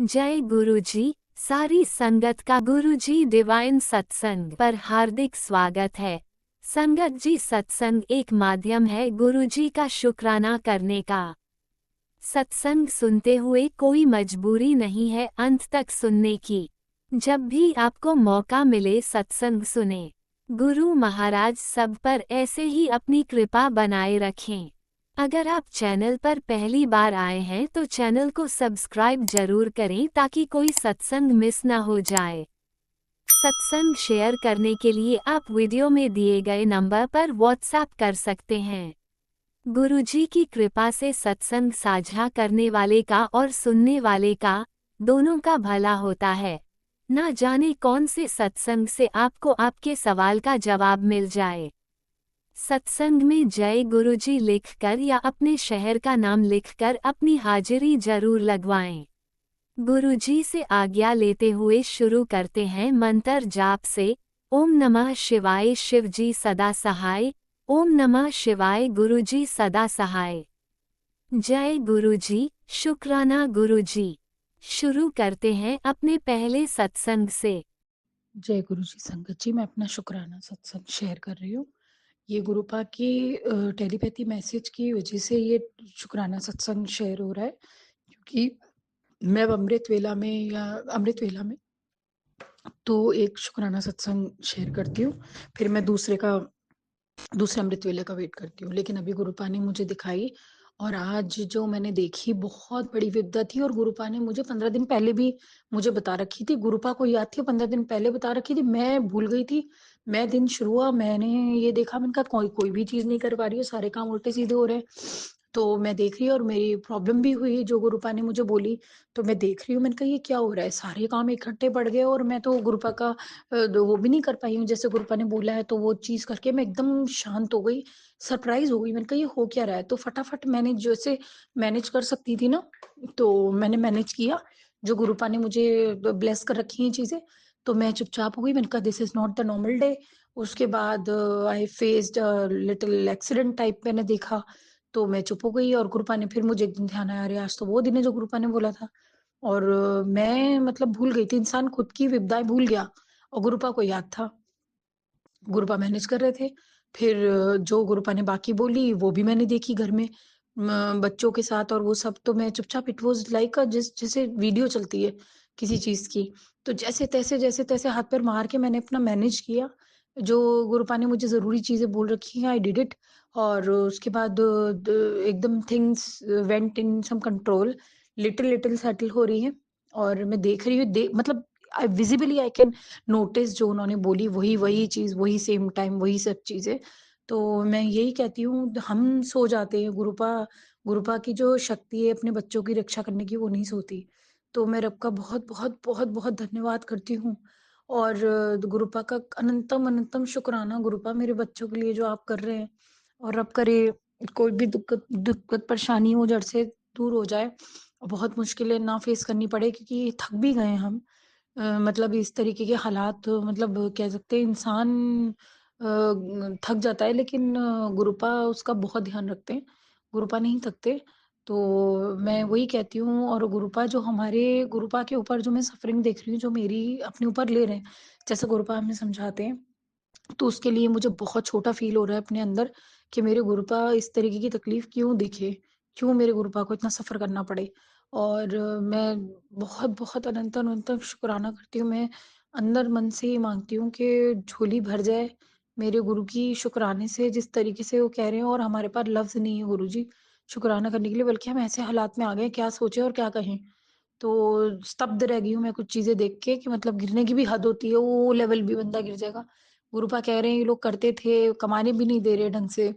जय गुरुजी। सारी संगत का गुरुजी डिवाइन सत्संग पर हार्दिक स्वागत है। संगत जी, सत्संग एक माध्यम है गुरुजी का शुक्राना करने का। सत्संग सुनते हुए कोई मजबूरी नहीं है अंत तक सुनने की। जब भी आपको मौका मिले सत्संग सुने। गुरु महाराज सब पर ऐसे ही अपनी कृपा बनाए रखें। अगर आप चैनल पर पहली बार आए हैं तो चैनल को सब्सक्राइब जरूर करें ताकि कोई सत्संग मिस ना हो जाए। सत्संग शेयर करने के लिए आप वीडियो में दिए गए नंबर पर व्हाट्सएप कर सकते हैं। गुरुजी की कृपा से सत्संग साझा करने वाले का और सुनने वाले का दोनों का भला होता है। ना जाने कौन से सत्संग से आपको आपके सवाल का जवाब मिल जाए। सत्संग में जय गुरुजी लिखकर या अपने शहर का नाम लिखकर अपनी हाजिरी जरूर लगवाएं। गुरुजी से आज्ञा लेते हुए शुरू करते हैं मंत्र जाप से। ओम नमः शिवाय शिवजी सदा सहाय। ओम नमः शिवाय गुरुजी सदा सहाय। जय गुरुजी, शुक्राना गुरुजी। शुरू करते हैं अपने पहले सत्संग से। जय गुरु जी। संगत जी, मैं अपना शुक्राना सत्संग शेयर कर रही हूँ। ये गुरुपा की टेलीपैथी मैसेज की वजह से ये शुक्राना सत्संग शेयर हो रहा है, क्योंकि मैं अब अमृत वेला में तो एक शुक्राना सत्संग शेयर करती हूँ, फिर मैं दूसरे अमृत वेले का वेट करती हूँ। लेकिन अभी गुरुपा ने मुझे दिखाई और आज जो मैंने देखी बहुत बड़ी विपदा थी, और गुरुपा ने मुझे 15 दिन पहले भी मुझे बता रखी थी। गुरुपा को याद थी, 15 दिन पहले बता रखी थी, मैं भूल गई थी। मैं दिन शुरू हुआ, मैंने ये देखा, मैंने कहा कोई कोई भी चीज़ नहीं कर पा रही है, सारे काम उल्टे-सीधे हो रहे हैं। तो मैं देख रही और मेरी प्रॉब्लम भी हुई जो गुरुपा ने मुझे बोली, तो मैं देख रही हूँ, मैंने कहा ये क्या हो रहा है? सारे काम इकट्ठे पड़ गए और मैं तो गुरुपा का वो भी नहीं कर पाई हूँ, जैसे गुरुपा ने बोला है, तो वो चीज़ करके मैं एकदम शांत हो गई, सरप्राइज़ हो गई। मैंने कहा ये हो क्या रहा है? तो फटाफट मैंने जैसे मैनेज कर सकती थी ना, तो मैंने मैनेज किया। जो गुरुपा ने मुझे ब्लेस कर रखी हैं चीज़ें, तो मैं चुपचाप हो गई। मैंने कहा this is not the normal day. उसके बाद I faced little accident type मैंने देखा, तो मैं चुप हो गई। और गुरुपा ने फिर मुझे एक दिन ध्यान आया, अरे आज तो वो दिन है जो गुरुपा ने बोला था। और मैं मतलब भूल गई थी, इंसान खुद की विपदाएँ भूल गया और गुरुपा को याद था। गुरुपा मैनेज कर रहे थे। फिर जो गुरुपा ने बाकी बोली वो भी मैंने देखी घर में बच्चों के साथ, और वो सब तो मैं चुपचाप, इट वाज़ लाइक अ जैसे वीडियो चलती है किसी चीज़ की। तो जैसे-तैसे, जैसे-तैसे हाथ पैर मार के मैंने अपना मैनेज किया। जो गुरुपा ने मुझे ज़रूरी चीज़ें बोल रखी हैं, आई डिड इट। और उसके बाद द एकदम things went in some control, little little settle हो रही हैं। और मैं देख रही हूँ, मतलब आई विज़िबली आई कैन नोटिस जो उन्होंने बोली वही चीज़, वही सेम टाइम, वही सब चीज़ें। तो मैं यही कहती हूँ, हम सो जाते हैं, गुरुपा की जो शक्ति है अपने बच्चों की रक्षा करने की, वो नहीं सोती। तो मैं रब का बहुत-बहुत, बहुत-बहुत धन्यवाद करती हूँ। और गुरुपा का अनंतम-अनंतम शुक्राना, गुरुपा मेरे बच्चों के लिए जो आप कर रहे हैं। और रब करे कोई भी दिक्कत परेशानी हो जड़ से दूर हो जाए, और बहुत मुश्किलें ना फेस करनी पड़े, क्योंकि थक भी गए हैं हम। मतलब इस तरीके के हालात, मतलब कह सकते हैं इंसान थक जाता है, लेकिन गुरुपा उसका बहुत ध्यान रखते हैं। गुरुपा नहीं थकते। तो मैं वही कहती हूँ, और गुरुपा के ऊपर जो मैं सफ़रिंग देख रही हूँ, जो मेरी अपने ऊपर ले रहे हैं, जैसे गुरुपा हमें समझाते हैं, तो उसके लिए मुझे बहुत छोटा फ़ील हो रहा है अपने अंदर, कि मेरे गुरुपा इस तरीके की तकलीफ़ क्यों देखे? क्यों मेरे गुरुपा को इतना सफ़र करना पड़े? और मैं बहुत-बहुत अनंत-अनंत शुक्राना करती हूँ। मैं अंदर मन से ये माँगती हूँ कि झोली भर जाए मेरे गुरु की शुक्राने से, जिस तरीके से वो कह रहे हैं। और हमारे पास लफ़्ज़ नहीं है गुरुजी शुक्राना करने के लिए, बल्कि हम ऐसे हालात में आ गए हैं, क्या सोचें और क्या कहें? तो स्तब्ध रह गई हूँ मैं कुछ चीज़ें देख के, कि मतलब गिरने की भी हद होती है, वो लेवल भी बंदा गिर जाएगा। गुरुपा कह रहे हैं ये लोग करते थे, कमाने भी नहीं दे रहे ढंग से,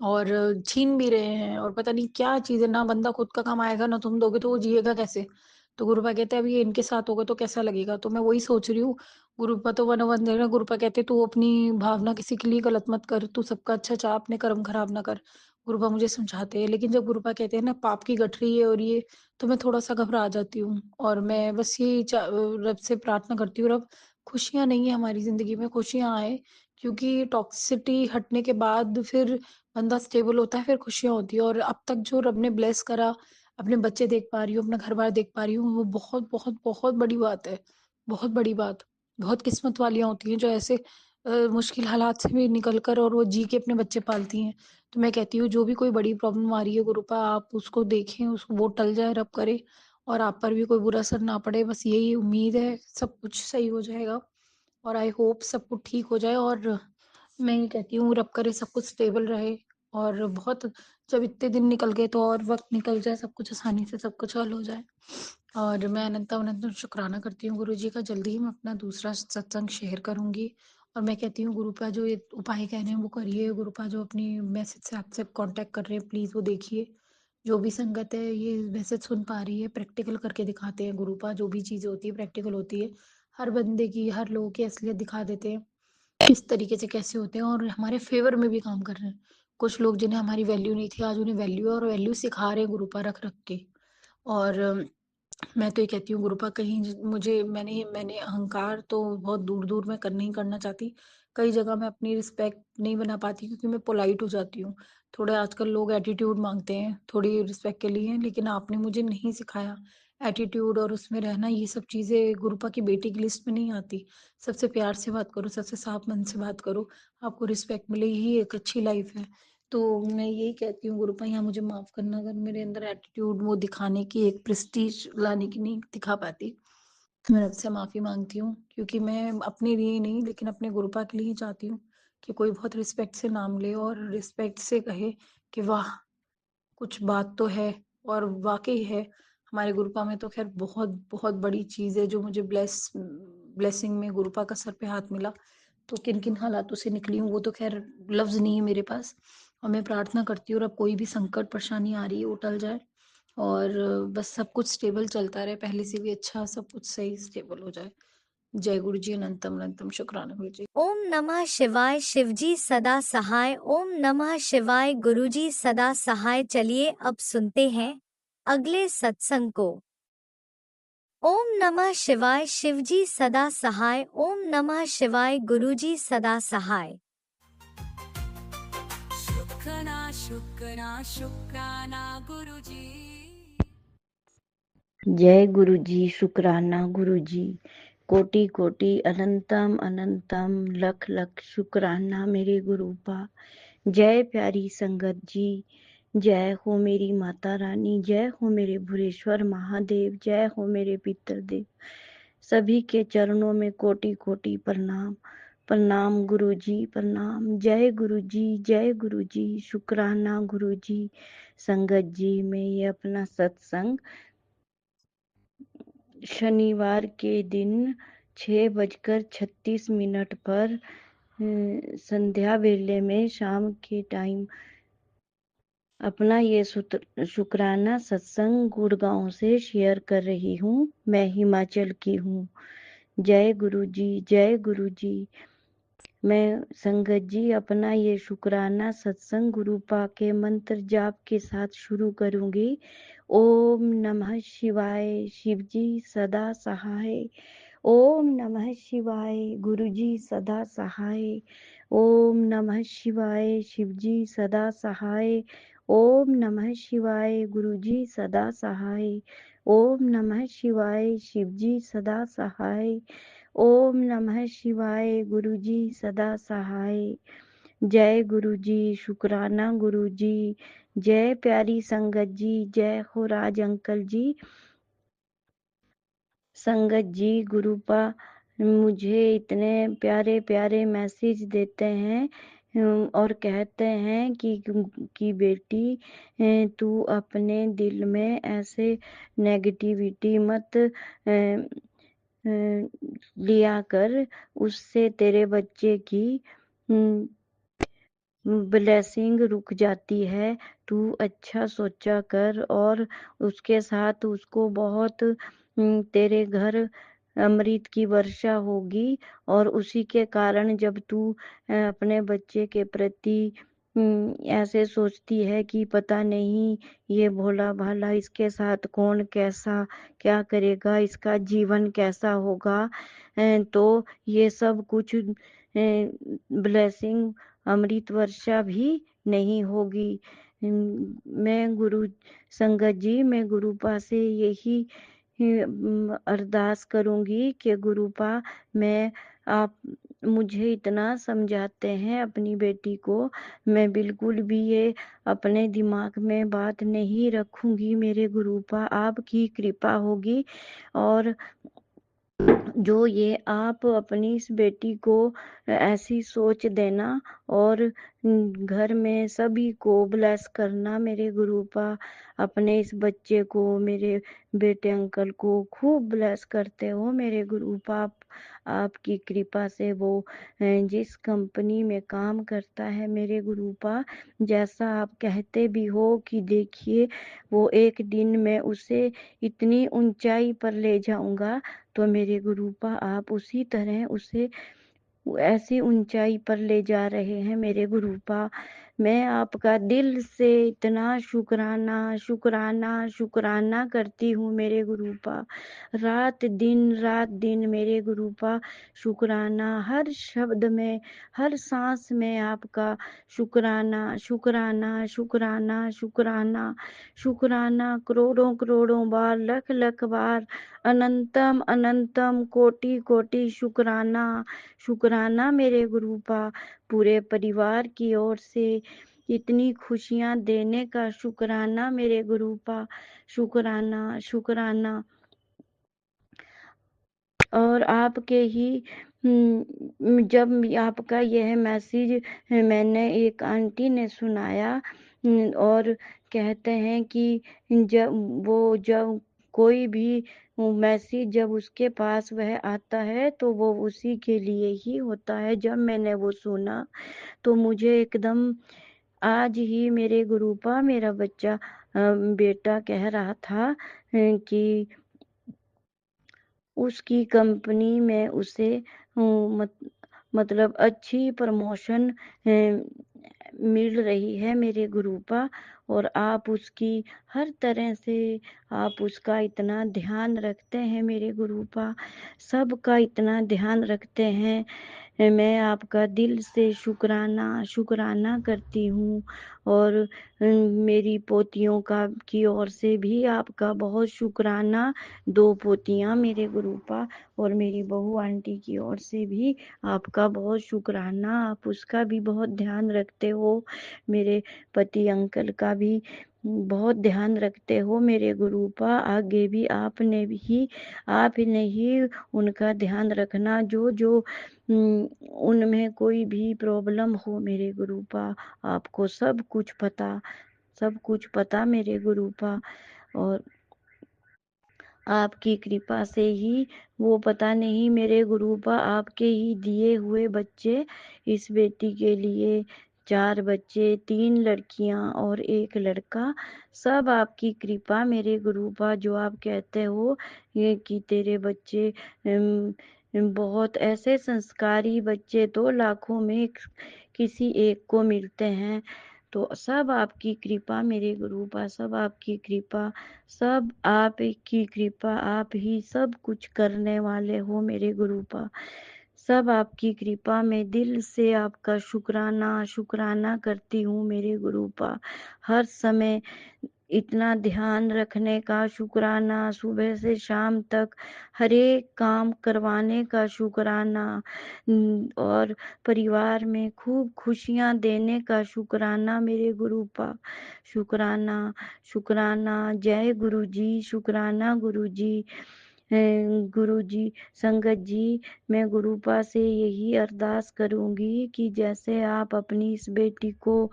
और छीन भी रहे हैं, और पता नहीं क्या चीज़ है, ना बंदा खुद का कमाएगा, ना तुम दोगे, तो वो जिएगा कैसे? तो गुरुपा कहते हैं अब ये इनके साथ होगा तो कैसा लगेगा? तो मैं वही सोच रही हूँ, गुरुपा तो 101 दे रहे हैं। गुरुपा कहते हैं तू अपनी भावना किसी के लिए गलत मत कर, तू सबका अच्छा चाह, अपने कर्म खराब ना कर। गुरुपा मुझे समझाते हैं, लेकिन जब गुरुपा कहते हैं ना पाप की गठरी है और ये, तो मैं थोड़ा-सा घबरा जाती हूँ। और मैं बस यही रब से प्रार्थना करती हूँ, रब खुशियाँ नहीं है हमारी ज़िंदगी में, खुशियाँ आए, क्योंकि टॉक्सिसिटी हटने के बाद फिर बंदा स्टेबल होता है, फिर खुशियाँ होती हैं। और अब तक जो रब ने ब्लेस करा, अपने बच्चे देख पा रही हूँ, अपना घर-बार देख पा रही हूँ, वो बहुत, बहुत, बहुत बड़ी बात है। बहुत बड़ी बात। बहुत किस्मत वालियाँ होती हैं जो ऐसे मुश्किल हालात से भी निकल कर और वो जी के अपने बच्चे पालती हैं। तो मैं कहती हूँ जो भी कोई बड़ी प्रॉब्लम आ रही है गुरुपा आप उसको देखें, उसको वो टल जाए, रब करे और आप पर भी कोई बुरा असर ना पड़े। बस यही उम्मीद है, सब कुछ सही हो जाएगा और आई होप सब कुछ ठीक हो जाए और मैं ये कहती हूँ रब करे सब कुछ स्टेबल रहे और बहुत जब इतने दिन निकल गए तो और वक़्त निकल जाए, सब कुछ आसानी से सब कुछ हल हो जाए। और मैं अनंत-अनंत शुक्राना करती हूँ गुरुजी का, जल्दी ही मैं अपना दूसरा सत्संग शेयर करूँगी और मैं कहती हूँ गुरुपा जो ये उपाय कह रहे हैं वो करिए, गुरुपा जो अपनी मैसेज से आपसे कॉन्टैक्ट कर रहे हैं प्लीज़ वो देखिए। जो भी संगत है ये मैसेज सुन पा रही है, प्रैक्टिकल करके दिखाते हैं गुरुपा, जो भी चीज़ें होती है प्रैक्टिकल होती है। हर बंदे की, हर लोगों की असलियत दिखा देते हैं। किस तरीके से कैसे होते हैं और हमारे फ़ेवर में भी काम कर रहे हैं। कुछ लोग जिन्हें हमारी वैल्यू नहीं थी, आज उन्हें वैल्यू है और वैल्यू सिखा रहे हैं गुरुपा रख-रख के। और मैं तो ये कहती हूँ गुरुपा कहीं ज मुझे मैंने मैंने अहंकार तो बहुत दूर-दूर मैं नहीं करना चाहती। कई जगह मैं अपनी रिस्पेक्ट नहीं बना पाती क्योंकि मैं पोलाइट हो जाती हूँ। थोड़े आजकल लोग एटीट्यूड माँगते हैं, थोड़ी रिस्पेक्ट के लिए, लेकिन आपने मुझे नहीं सिखाया एटीट्यूड और उसमें रहना ये सब चीज़ें गुरुपा की बेटी की लिस्ट में नहीं आती। सबसे प्यार से बात करो, सबसे साफ मन से बात करो, आपको रिस्पेक्ट मिलेगी ही एक अच्छी लाइफ़ है। तो मैं यही कहती हूँ गुरुपा यहाँ मुझे माफ़ करना अगर मेरे अंदर एटीट्यूड वो दिखाने की एक प्रेस्टीज लाने की नहीं दिखा पाती। मैं आपसे माफ़ी माँगती हूँ क्योंकि मैं अपने लिए नहीं लेकिन अपने गुरुपा के लिए ही चाहती हूँ कि कोई बहुत रिस्पेक्ट से नाम ले और रिस्पेक्ट से कहे कि वाह! कुछ बात तो है और वाक़ई है। हमारे गुरुपा में तो ख़ैर बहुत, बहुत बड़ी चीज़ है जो मुझे ब्लेसिंग में गुरुपा का सर पे हाथ मिला। तो किन-किन हालातों से निकली हूँ वो तो ख़ैर लफ़्ज़ नहीं है मेरे पास और मैं प्रार्थना करती हूँ और अब कोई भी संकट परेशानी आ रही है वो टल जाए और बस सब कुछ स्टेबल चलता रहे, पहले से भी अच्छा सब कुछ सही स्टेबल हो जाए। जय गुरु जी, अनंतम अनंतम शुक्राना गुरु जी। ओम नमः शिवाय शिवजी सदा सहाय। ओम नमः शिवाय गुरुजी सदा सहाय। चलिए अब सुनते हैं अगले सत्संग को। ओम नमः शिवाय शिवजी सदा सहाय। ओम नमः शिवाय गुरुजी सदा सहाय। शुक्राना शुक्राना शुक्राना गुरुजी। जय गुरु जी, शुक्राना गुरु जी, कोटि कोटि अनंतम अनंतम लख लख शुक्राना मेरे गुरुपा। जय प्यारी संगत जी, जय हो मेरी माता रानी, जय हो मेरे भुरेश्वर महादेव, जय हो मेरे पितृदेव। सभी के चरणों में कोटि कोटि प्रणाम। प्रणाम गुरु जी, प्रणाम। जय गुरु जी, जय गुरु जी, शुक्राना गुरु जी। संगत जी में ये अपना सत्संग शनिवार के दिन 6:36 पर संध्या वेले में शाम के टाइम अपना ये शुक्राना सत्संग गुड़गांव से शेयर कर रही हूँ। मैं हिमाचल की हूँ। जय गुरु जी, जय गुरु जी। मैं संगत जी अपना ये शुक्राना सत्संग गुरुपा के मंत्र जाप के साथ शुरू करूंगी। ओम नमः शिवाय शिवजी सदा सहाय। ओम नमः शिवाय गुरुजी सदा सहाय। ओम नमः शिवाय शिवजी सदा सहाय। ओम नमः शिवाय गुरुजी सदा सहाय। ओम नमः शिवाय शिवजी सदा सहाय। ओम नमः शिवाय गुरुजी सदा सहाय। जय गुरु जी, शुक्राना गुरु जी। जय प्यारी संगत जी, जय हो राज अंकल जी। संगत जी गुरुपा मुझे इतने प्यारे प्यारे मैसेज देते हैं और कहते हैं कि बेटी तू अपने दिल में ऐसे नेगेटिविटी मत लिया कर, उससे तेरे बच्चे की ब्लेसिंग रुक जाती है। तू अच्छा सोचा कर और उसके साथ उसको बहुत तेरे घर अमृत की वर्षा होगी और उसी के कारण जब तू अपने बच्चे के प्रति ऐसे सोचती है कि पता नहीं ये भोला भाला इसके साथ कौन कैसा क्या करेगा, इसका जीवन कैसा होगा, तो ये सब कुछ ब्लेसिंग अमृत वर्षा भी नहीं होगी। मैं गुरु संगत जी, मैं गुरुपा से यही अरदास करूँगी कि गुरुपा मैं आप मुझे इतना समझाते हैं अपनी बेटी को, मैं बिल्कुल भी ये अपने दिमाग में बात नहीं रखूँगी मेरे गुरुपा, आपकी कृपा होगी। और जो ये आप अपनी इस बेटी को ऐसी सोच देना और घर में सभी को ब्लेस करना मेरे गुरुपा, अपने इस बच्चे को, मेरे बेटे अंकल को खूब ब्लेस करते हो मेरे गुरुपा। आपकी कृपा से वो जिस कंपनी में काम करता है मेरे गुरुपा, जैसा आप कहते भी हो कि देखिए वो एक दिन में उसे इतनी ऊंचाई पर ले जाऊंगा, तो मेरे गुरुपा आप उसी तरह उसे ऐसी ऊंचाई पर ले जा रहे हैं मेरे गुरुपा। मैं आपका दिल से इतना शुक्राना शुक्राना शुक्राना करती हूँ मेरे गुरुपा। रात दिन मेरे गुरुपा शुक्राना, हर शब्द में, हर सांस में आपका शुक्राना शुक्राना शुक्राना शुक्राना शुक्राना, करोड़ों करोड़ों बार, लख लख बार, अनंतम अनंतम, कोटि कोटि शुक्राना शुक्राना मेरे गुरुपा। पूरे परिवार की ओर से इतनी खुशियाँ देने का शुक्राना मेरे गुरुपा, शुक्राना शुक्राना। और आपके ही जब आपका यह मैसेज मैंने एक आंटी ने सुनाया, और कहते हैं कि जब कोई भी मैसेज जब उसके पास वह आता है तो वो उसी के लिए ही होता है। जब मैंने वो सुना तो मुझे एकदम आज ही मेरे गुरुपा मेरा बच्चा बेटा कह रहा था कि उसकी कंपनी में उसे मतलब अच्छी प्रमोशन मिल रही है मेरे गुरुपा। और आप उसकी हर तरह से आप उसका इतना ध्यान रखते हैं मेरे गुरुपा, सबका इतना ध्यान रखते हैं। मैं आपका दिल से शुक्राना शुक्राना करती हूँ। और मेरी पोतियों का की ओर से भी आपका बहुत शुक्राना। 2 पोतियाँ मेरे गुरुपा, और मेरी बहू आंटी की ओर से भी आपका बहुत शुक्राना। आप उसका भी बहुत ध्यान रखते हो, मेरे पति अंकल का भी बहुत ध्यान रखते हो मेरे गुरुपा। आगे भी आपने ही उनका ध्यान रखना। जो उनमें कोई भी प्रॉब्लम हो मेरे गुरुपा, आपको सब कुछ पता मेरे गुरुपा। और आपकी कृपा से ही वो पता नहीं मेरे गुरुपा, आपके ही दिए हुए बच्चे, इस बेटी के लिए 4 बच्चे, 3 लड़कियां और 1 लड़का, सब आपकी कृपा मेरे गुरुपा। जो आप कहते हो ये कि तेरे बच्चे बहुत ऐसे संस्कारी बच्चे तो लाखों में किसी एक को मिलते हैं। तो सब आपकी कृपा मेरे गुरुपा, सब आपकी कृपा, सब आप की कृपा। आप ही सब कुछ करने वाले हो मेरे गुरुपा। सब आपकी कृपा में दिल से आपका शुक्राना शुक्राना करती हूँ मेरे गुरुपा। हर समय इतना ध्यान रखने का शुक्राना, सुबह से शाम तक हर एक काम करवाने का शुक्राना, और परिवार में खूब खुशियाँ देने का शुक्राना मेरे गुरुपा। शुक्राना शुक्राना, जय गुरु जी, शुक्राना गुरु जी। गुरु जी संगत जी, मैं गुरुपा से यही अरदास करूँगी कि जैसे आप अपनी इस बेटी को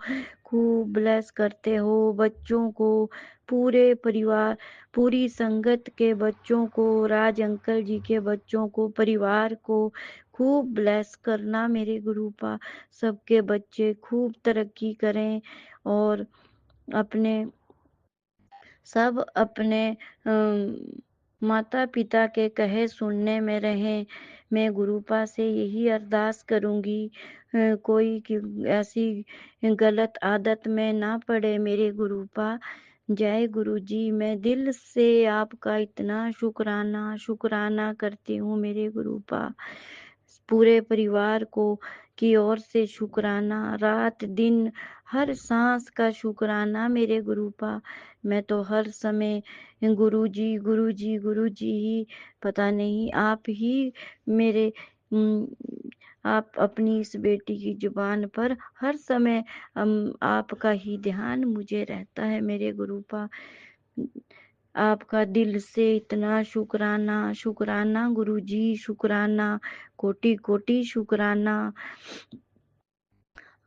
खूब ब्लेस करते हो, बच्चों को, पूरे परिवार, पूरी संगत के बच्चों को, राज अंकल जी के बच्चों को, परिवार को खूब ब्लेस करना मेरे गुरुपा। सबके बच्चे खूब तरक्की करें और अपने सब अपने माता पिता के कहे सुनने में रहें। मैं गुरुपा से यही अरदास करूँगी, कोई ऐसी गलत आदत में ना पड़े मेरे गुरुपा। जय गुरु जी। मैं दिल से आपका इतना शुक्राना शुक्राना करती हूँ मेरे गुरुपा। पूरे परिवार को की ओर से शुक्राना, रात दिन हर सांस का शुक्राना मेरे गुरुपा। मैं तो हर समय गुरुजी गुरुजी गुरुजी ही, पता नहीं आप ही मेरे आप अपनी इस बेटी की जुबान पर हर समय आपका ही ध्यान मुझे रहता है मेरे गुरुपा। आपका दिल से इतना शुक्राना शुक्राना गुरुजी, शुक्राना, कोटि कोटि शुक्राना।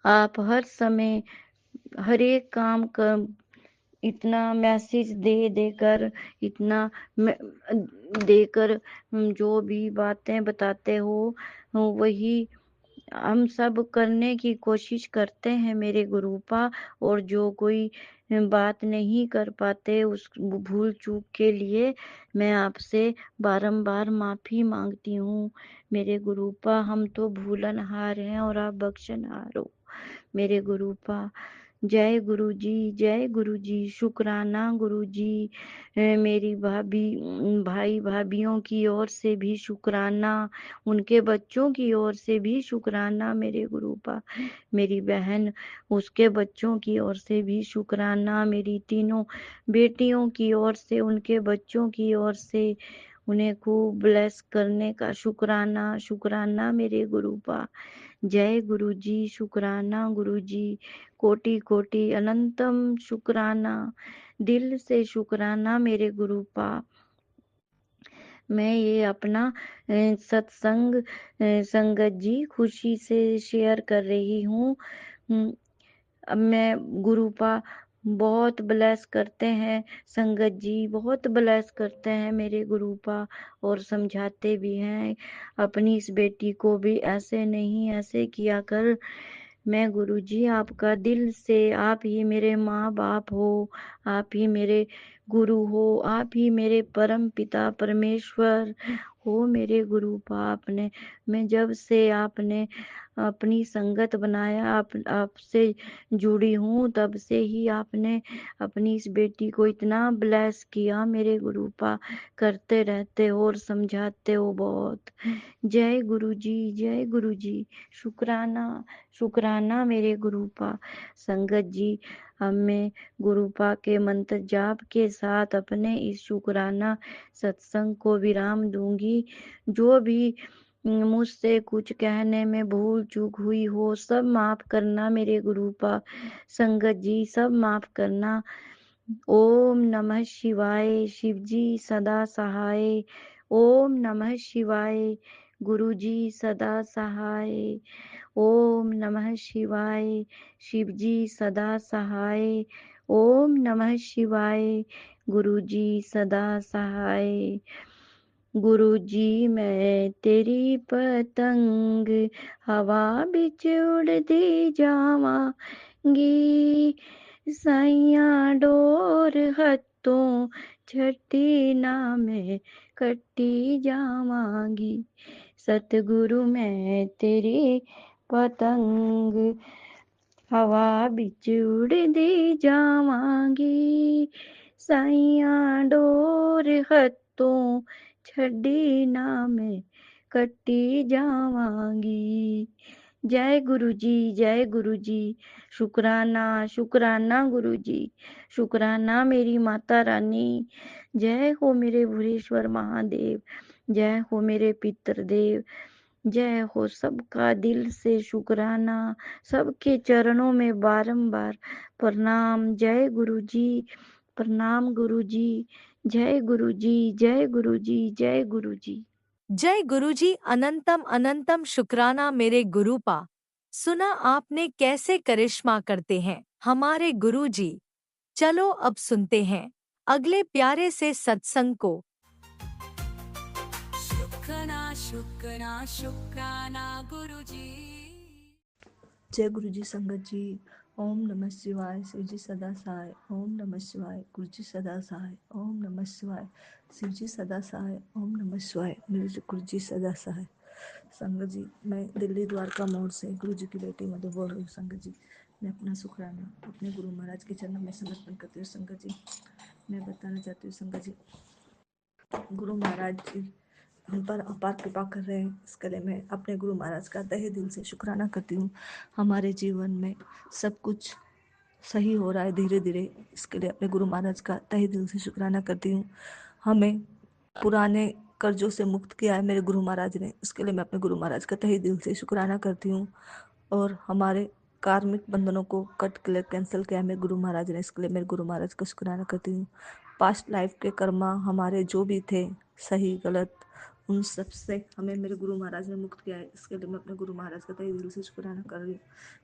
आप हर समय हर एक काम का इतना मैसेज दे देकर, इतना देकर जो भी बातें बताते हो वही हम सब करने की कोशिश करते हैं मेरे गुरुपा। और जो कोई बात नहीं कर पाते उस भूल चूक के लिए मैं आपसे बारंबार माफ़ी मांगती हूँ मेरे गुरुपा। हम तो भूलनहार हैं और आप बख्शनहार हो मेरे गुरुपा। जय गुरु जी, शुक्राना गुरु जी। मेरी भाई भाभीियों की ओर से भी शुक्राना, उनके बच्चों की ओर से भी शुक्राना मेरे गुरुपा। मेरी बहन उसके बच्चों की ओर से भी शुक्राना, मेरी तीनों बेटियों की ओर से, उनके बच्चों की ओर से उन्हें खूब ब्लेस करने का शुक्राना शुक्राना मेरे गुरुपा। जय गुरु जी, शुक्राना गुरु जी, कोटि कोटि अनंतम शुक्राना, दिल से शुक्राना मेरे गुरुपा। मैं ये अपना सत्संग संगत जी खुशी से शेयर कर रही हूँ। अब मैं गुरुपा बहुत ब्लेस करते हैं, संगत जी बहुत ब्लेस करते हैं मेरे गुरुपा, और समझाते भी हैं अपनी इस बेटी को भी ऐसे नहीं ऐसे किया कर। मैं गुरुजी आपका दिल से, आप ही मेरे माँ बाप हो, आप ही मेरे गुरु हो, आप ही मेरे परम पिता परमेश्वर हो मेरे गुरुपा। आपने मैं जब से आपने अपनी संगत बनाया, आपसे जुड़ी हूँ, तब से ही आपने अपनी इस बेटी को इतना ब्लेस किया मेरे गुरुपा। करते रहते हो और समझाते हो बहुत। जय गुरु जी, शुक्राना शुक्राना मेरे गुरुपा। संगत जी हमें गुरुपा के मंत्र जाप के साथ अपने इस शुक्राना सत्संग को विराम दूंगी। जो भी मुझसे कुछ कहने में भूल चूक हुई हो सब माफ करना मेरे गुरुपा। संगत जी सब माफ करना। ओम नमः शिवाय, शिव जी सदा सहाय। ओम नमः शिवाय, गुरु जी सदा सहाय। ओम नमः शिवाय, शिव जी सदा सहाय। ओम नमः शिवाय, गुरु जी सदा सहाय। गुरु जी मैं तेरी पतंग हवा बिच उड़दी जावांगी, साइया डोर हत्थों छठी ना मैं कट्टी जावांगी। सतगुरु मैं तेरी पतंग हवा बिच उड़दी जावांगी, साइया डोर हत्थों छड़ी ना मैं कट्टी जावांगी। जय गुरु जी, शुक्राना शुक्राना गुरु जी, शुक्राना मेरी माता रानी। जय हो मेरे भुरेश्वर महादेव, जय हो मेरे पितृदेव, जय हो। सबका दिल से शुक्राना, सबके चरणों में बारंबार प्रणाम। जय गुरु जी, प्रणाम गुरु जी। जय गुरु जी, जय गुरु जी, जय गुरु जी। जय गुरुजी, अनंतम अनंतम शुक्राना मेरे गुरुपा। सुना आपने कैसे करिश्मा करते हैं हमारे गुरुजी। चलो अब सुनते हैं अगले प्यारे से सत्संग को। शुक्राना गुरुजी। जय गुरु जी, संगत जी। ओम नमः शिवाय, शिव जी सदा सहाय। ओम नमः शिवाय, गुरु जी सदा सहाय। ओम नमः शिवाय, शिव जी सदा सहाय। ओम नमः शिवाय, मेरे गुरु जी सदा सहाय। संगत जी, मैं दिल्ली द्वारका मोड़ से गुरु जी की बेटी मधु बोल रही हूँ। संगत जी, मैं अपना शुक्राना अपने गुरु महाराज के चरणों में समर्पण करती हूँ। संगत जी, मैं बताना चाहती हूँ संगत जी, गुरु महाराज जी हम पर अपार कृपा कर रहे हैं। इसके लिए मैं अपने गुरु महाराज का तहे दिल से शुक्राना करती हूँ। हमारे जीवन में सब कुछ सही हो रहा है धीरे धीरे, इसके लिए अपने गुरु महाराज का तहे दिल से शुक्राना करती हूँ। हमें पुराने कर्जों से मुक्त किया है मेरे गुरु महाराज ने, इसके लिए मैं अपने गुरु महाराज का तहे दिल से शुक्राना करती हूँ। और हमारे कार्मिक बंधनों को कट क्लियर कैंसिल किया है मेरे गुरु महाराज ने, इसके लिए मेरे गुरु महाराज का शुक्राना करती हूँ। पास्ट लाइफ के कर्मा हमारे जो भी थे, सही गलत, उन सब से हमें मेरे गुरु महाराज ने मुक्त किया है, इसके लिए मैं अपने गुरु महाराज का तहे दिल से शुक्राना कर रही हूँ।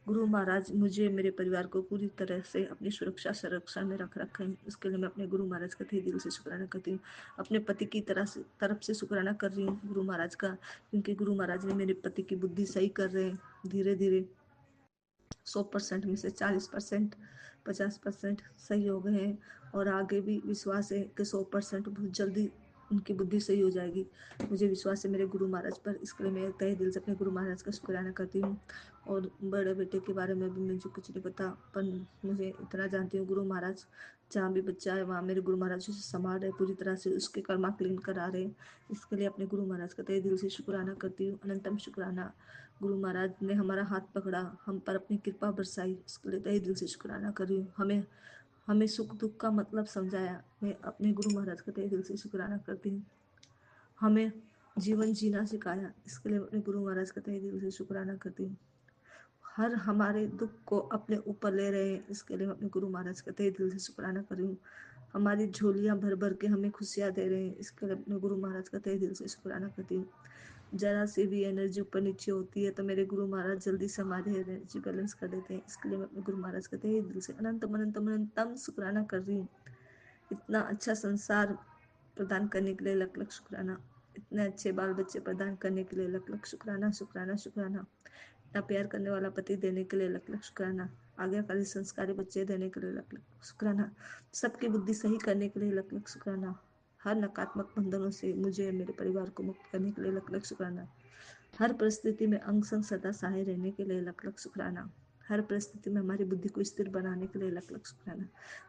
गुरु महाराज मुझे, मेरे परिवार को पूरी तरह से अपनी सुरक्षा संरक्षण में रख रखे हैं, इसके लिए मैं अपने गुरु महाराज का तहे दिल से शुक्राना करती हूँ। अपने पति की तरफ से शुक्राना कर रही हूँ गुरु महाराज का, क्योंकि गुरु महाराज ने मेरे पति की बुद्धि सही कर रहे हैं धीरे धीरे। 100% में से 40%, 50% सही हो गए हैं, और आगे भी विश्वास है कि 100% बहुत जल्दी उनकी बुद्धि सही हो जाएगी। मुझे विश्वास है मेरे गुरु महाराज पर, इसके लिए मैं तहे दिल से अपने गुरु महाराज का शुक्राना करती हूँ। और बड़े बेटे के बारे में भी मुझे कुछ नहीं पता, पर मुझे इतना जानती हूँ गुरु महाराज जहाँ भी बच्चा है वहाँ मेरे गुरु महाराज उसे संभाल रहे, पूरी तरह से उसके कर्मा क्लीन करा रहे। इसके लिए अपने गुरु महाराज का तहे दिल से शुक्राना करती हूँ, अनंतम शुक्राना। गुरु महाराज ने हमारा हाथ पकड़ा, हम पर अपनी कृपा बरसाई, इसके लिए तहे दिल से शुक्राना कर रही हूँ। हमें हमें सुख दुख का मतलब समझाया, मैं अपने गुरु महाराज का तहे दिल से शुक्राना करती हूँ। हमें जीवन जीना सिखाया, इसके लिए अपने गुरु महाराज का तहे दिल से शुक्राना करती हूँ। हर हमारे दुख को अपने ऊपर ले रहे हैं, इसके लिए मैं अपने गुरु महाराज का तहे दिल से शुक्राना कर रही हूँ। हमारी झोलियाँ भर भर के हमें खुशियाँ दे रहे हैं, इसके लिए अपने गुरु महाराज का तहे दिल से शुक्राना करती हूँ। जरा सी भी एनर्जी ऊपर नीचे होती है तो मेरे गुरु महाराज जल्दी से हमारी एनर्जी बैलेंस कर देते हैं, इसके लिए मैं अपने गुरु महाराज का तहे दिल से अनंतम अनंतम अनंतम शुक्राना कर रही हूँ। इतना अच्छा संसार प्रदान करने के लिए लख लख शुक्राना, इतने अच्छे बाल बच्चे प्रदान करने के लिए लख लख शुक्राना शुक्राना शुक्राना, इतना प्यार करने वाला पति देने के लिए लख लख शुक्राना, आज्ञाकारी संस्कारी बच्चे देने के लिए लख लख शुक्राना, सबकी बुद्धि सही करने के लिए लख लख शुक्राना, हर नकारात्मक बंधनों से मुझे मेरे परिवार को मुक्त करने के लिए लख लख शुक्राना, हर परिस्थिति में अंग संग सदा सहाय रहने के लिए लख लख शुक्राना, हर परिस्थिति में हमारी बुद्धि को स्थिर बनाने के लिए लख लख शुक्राना,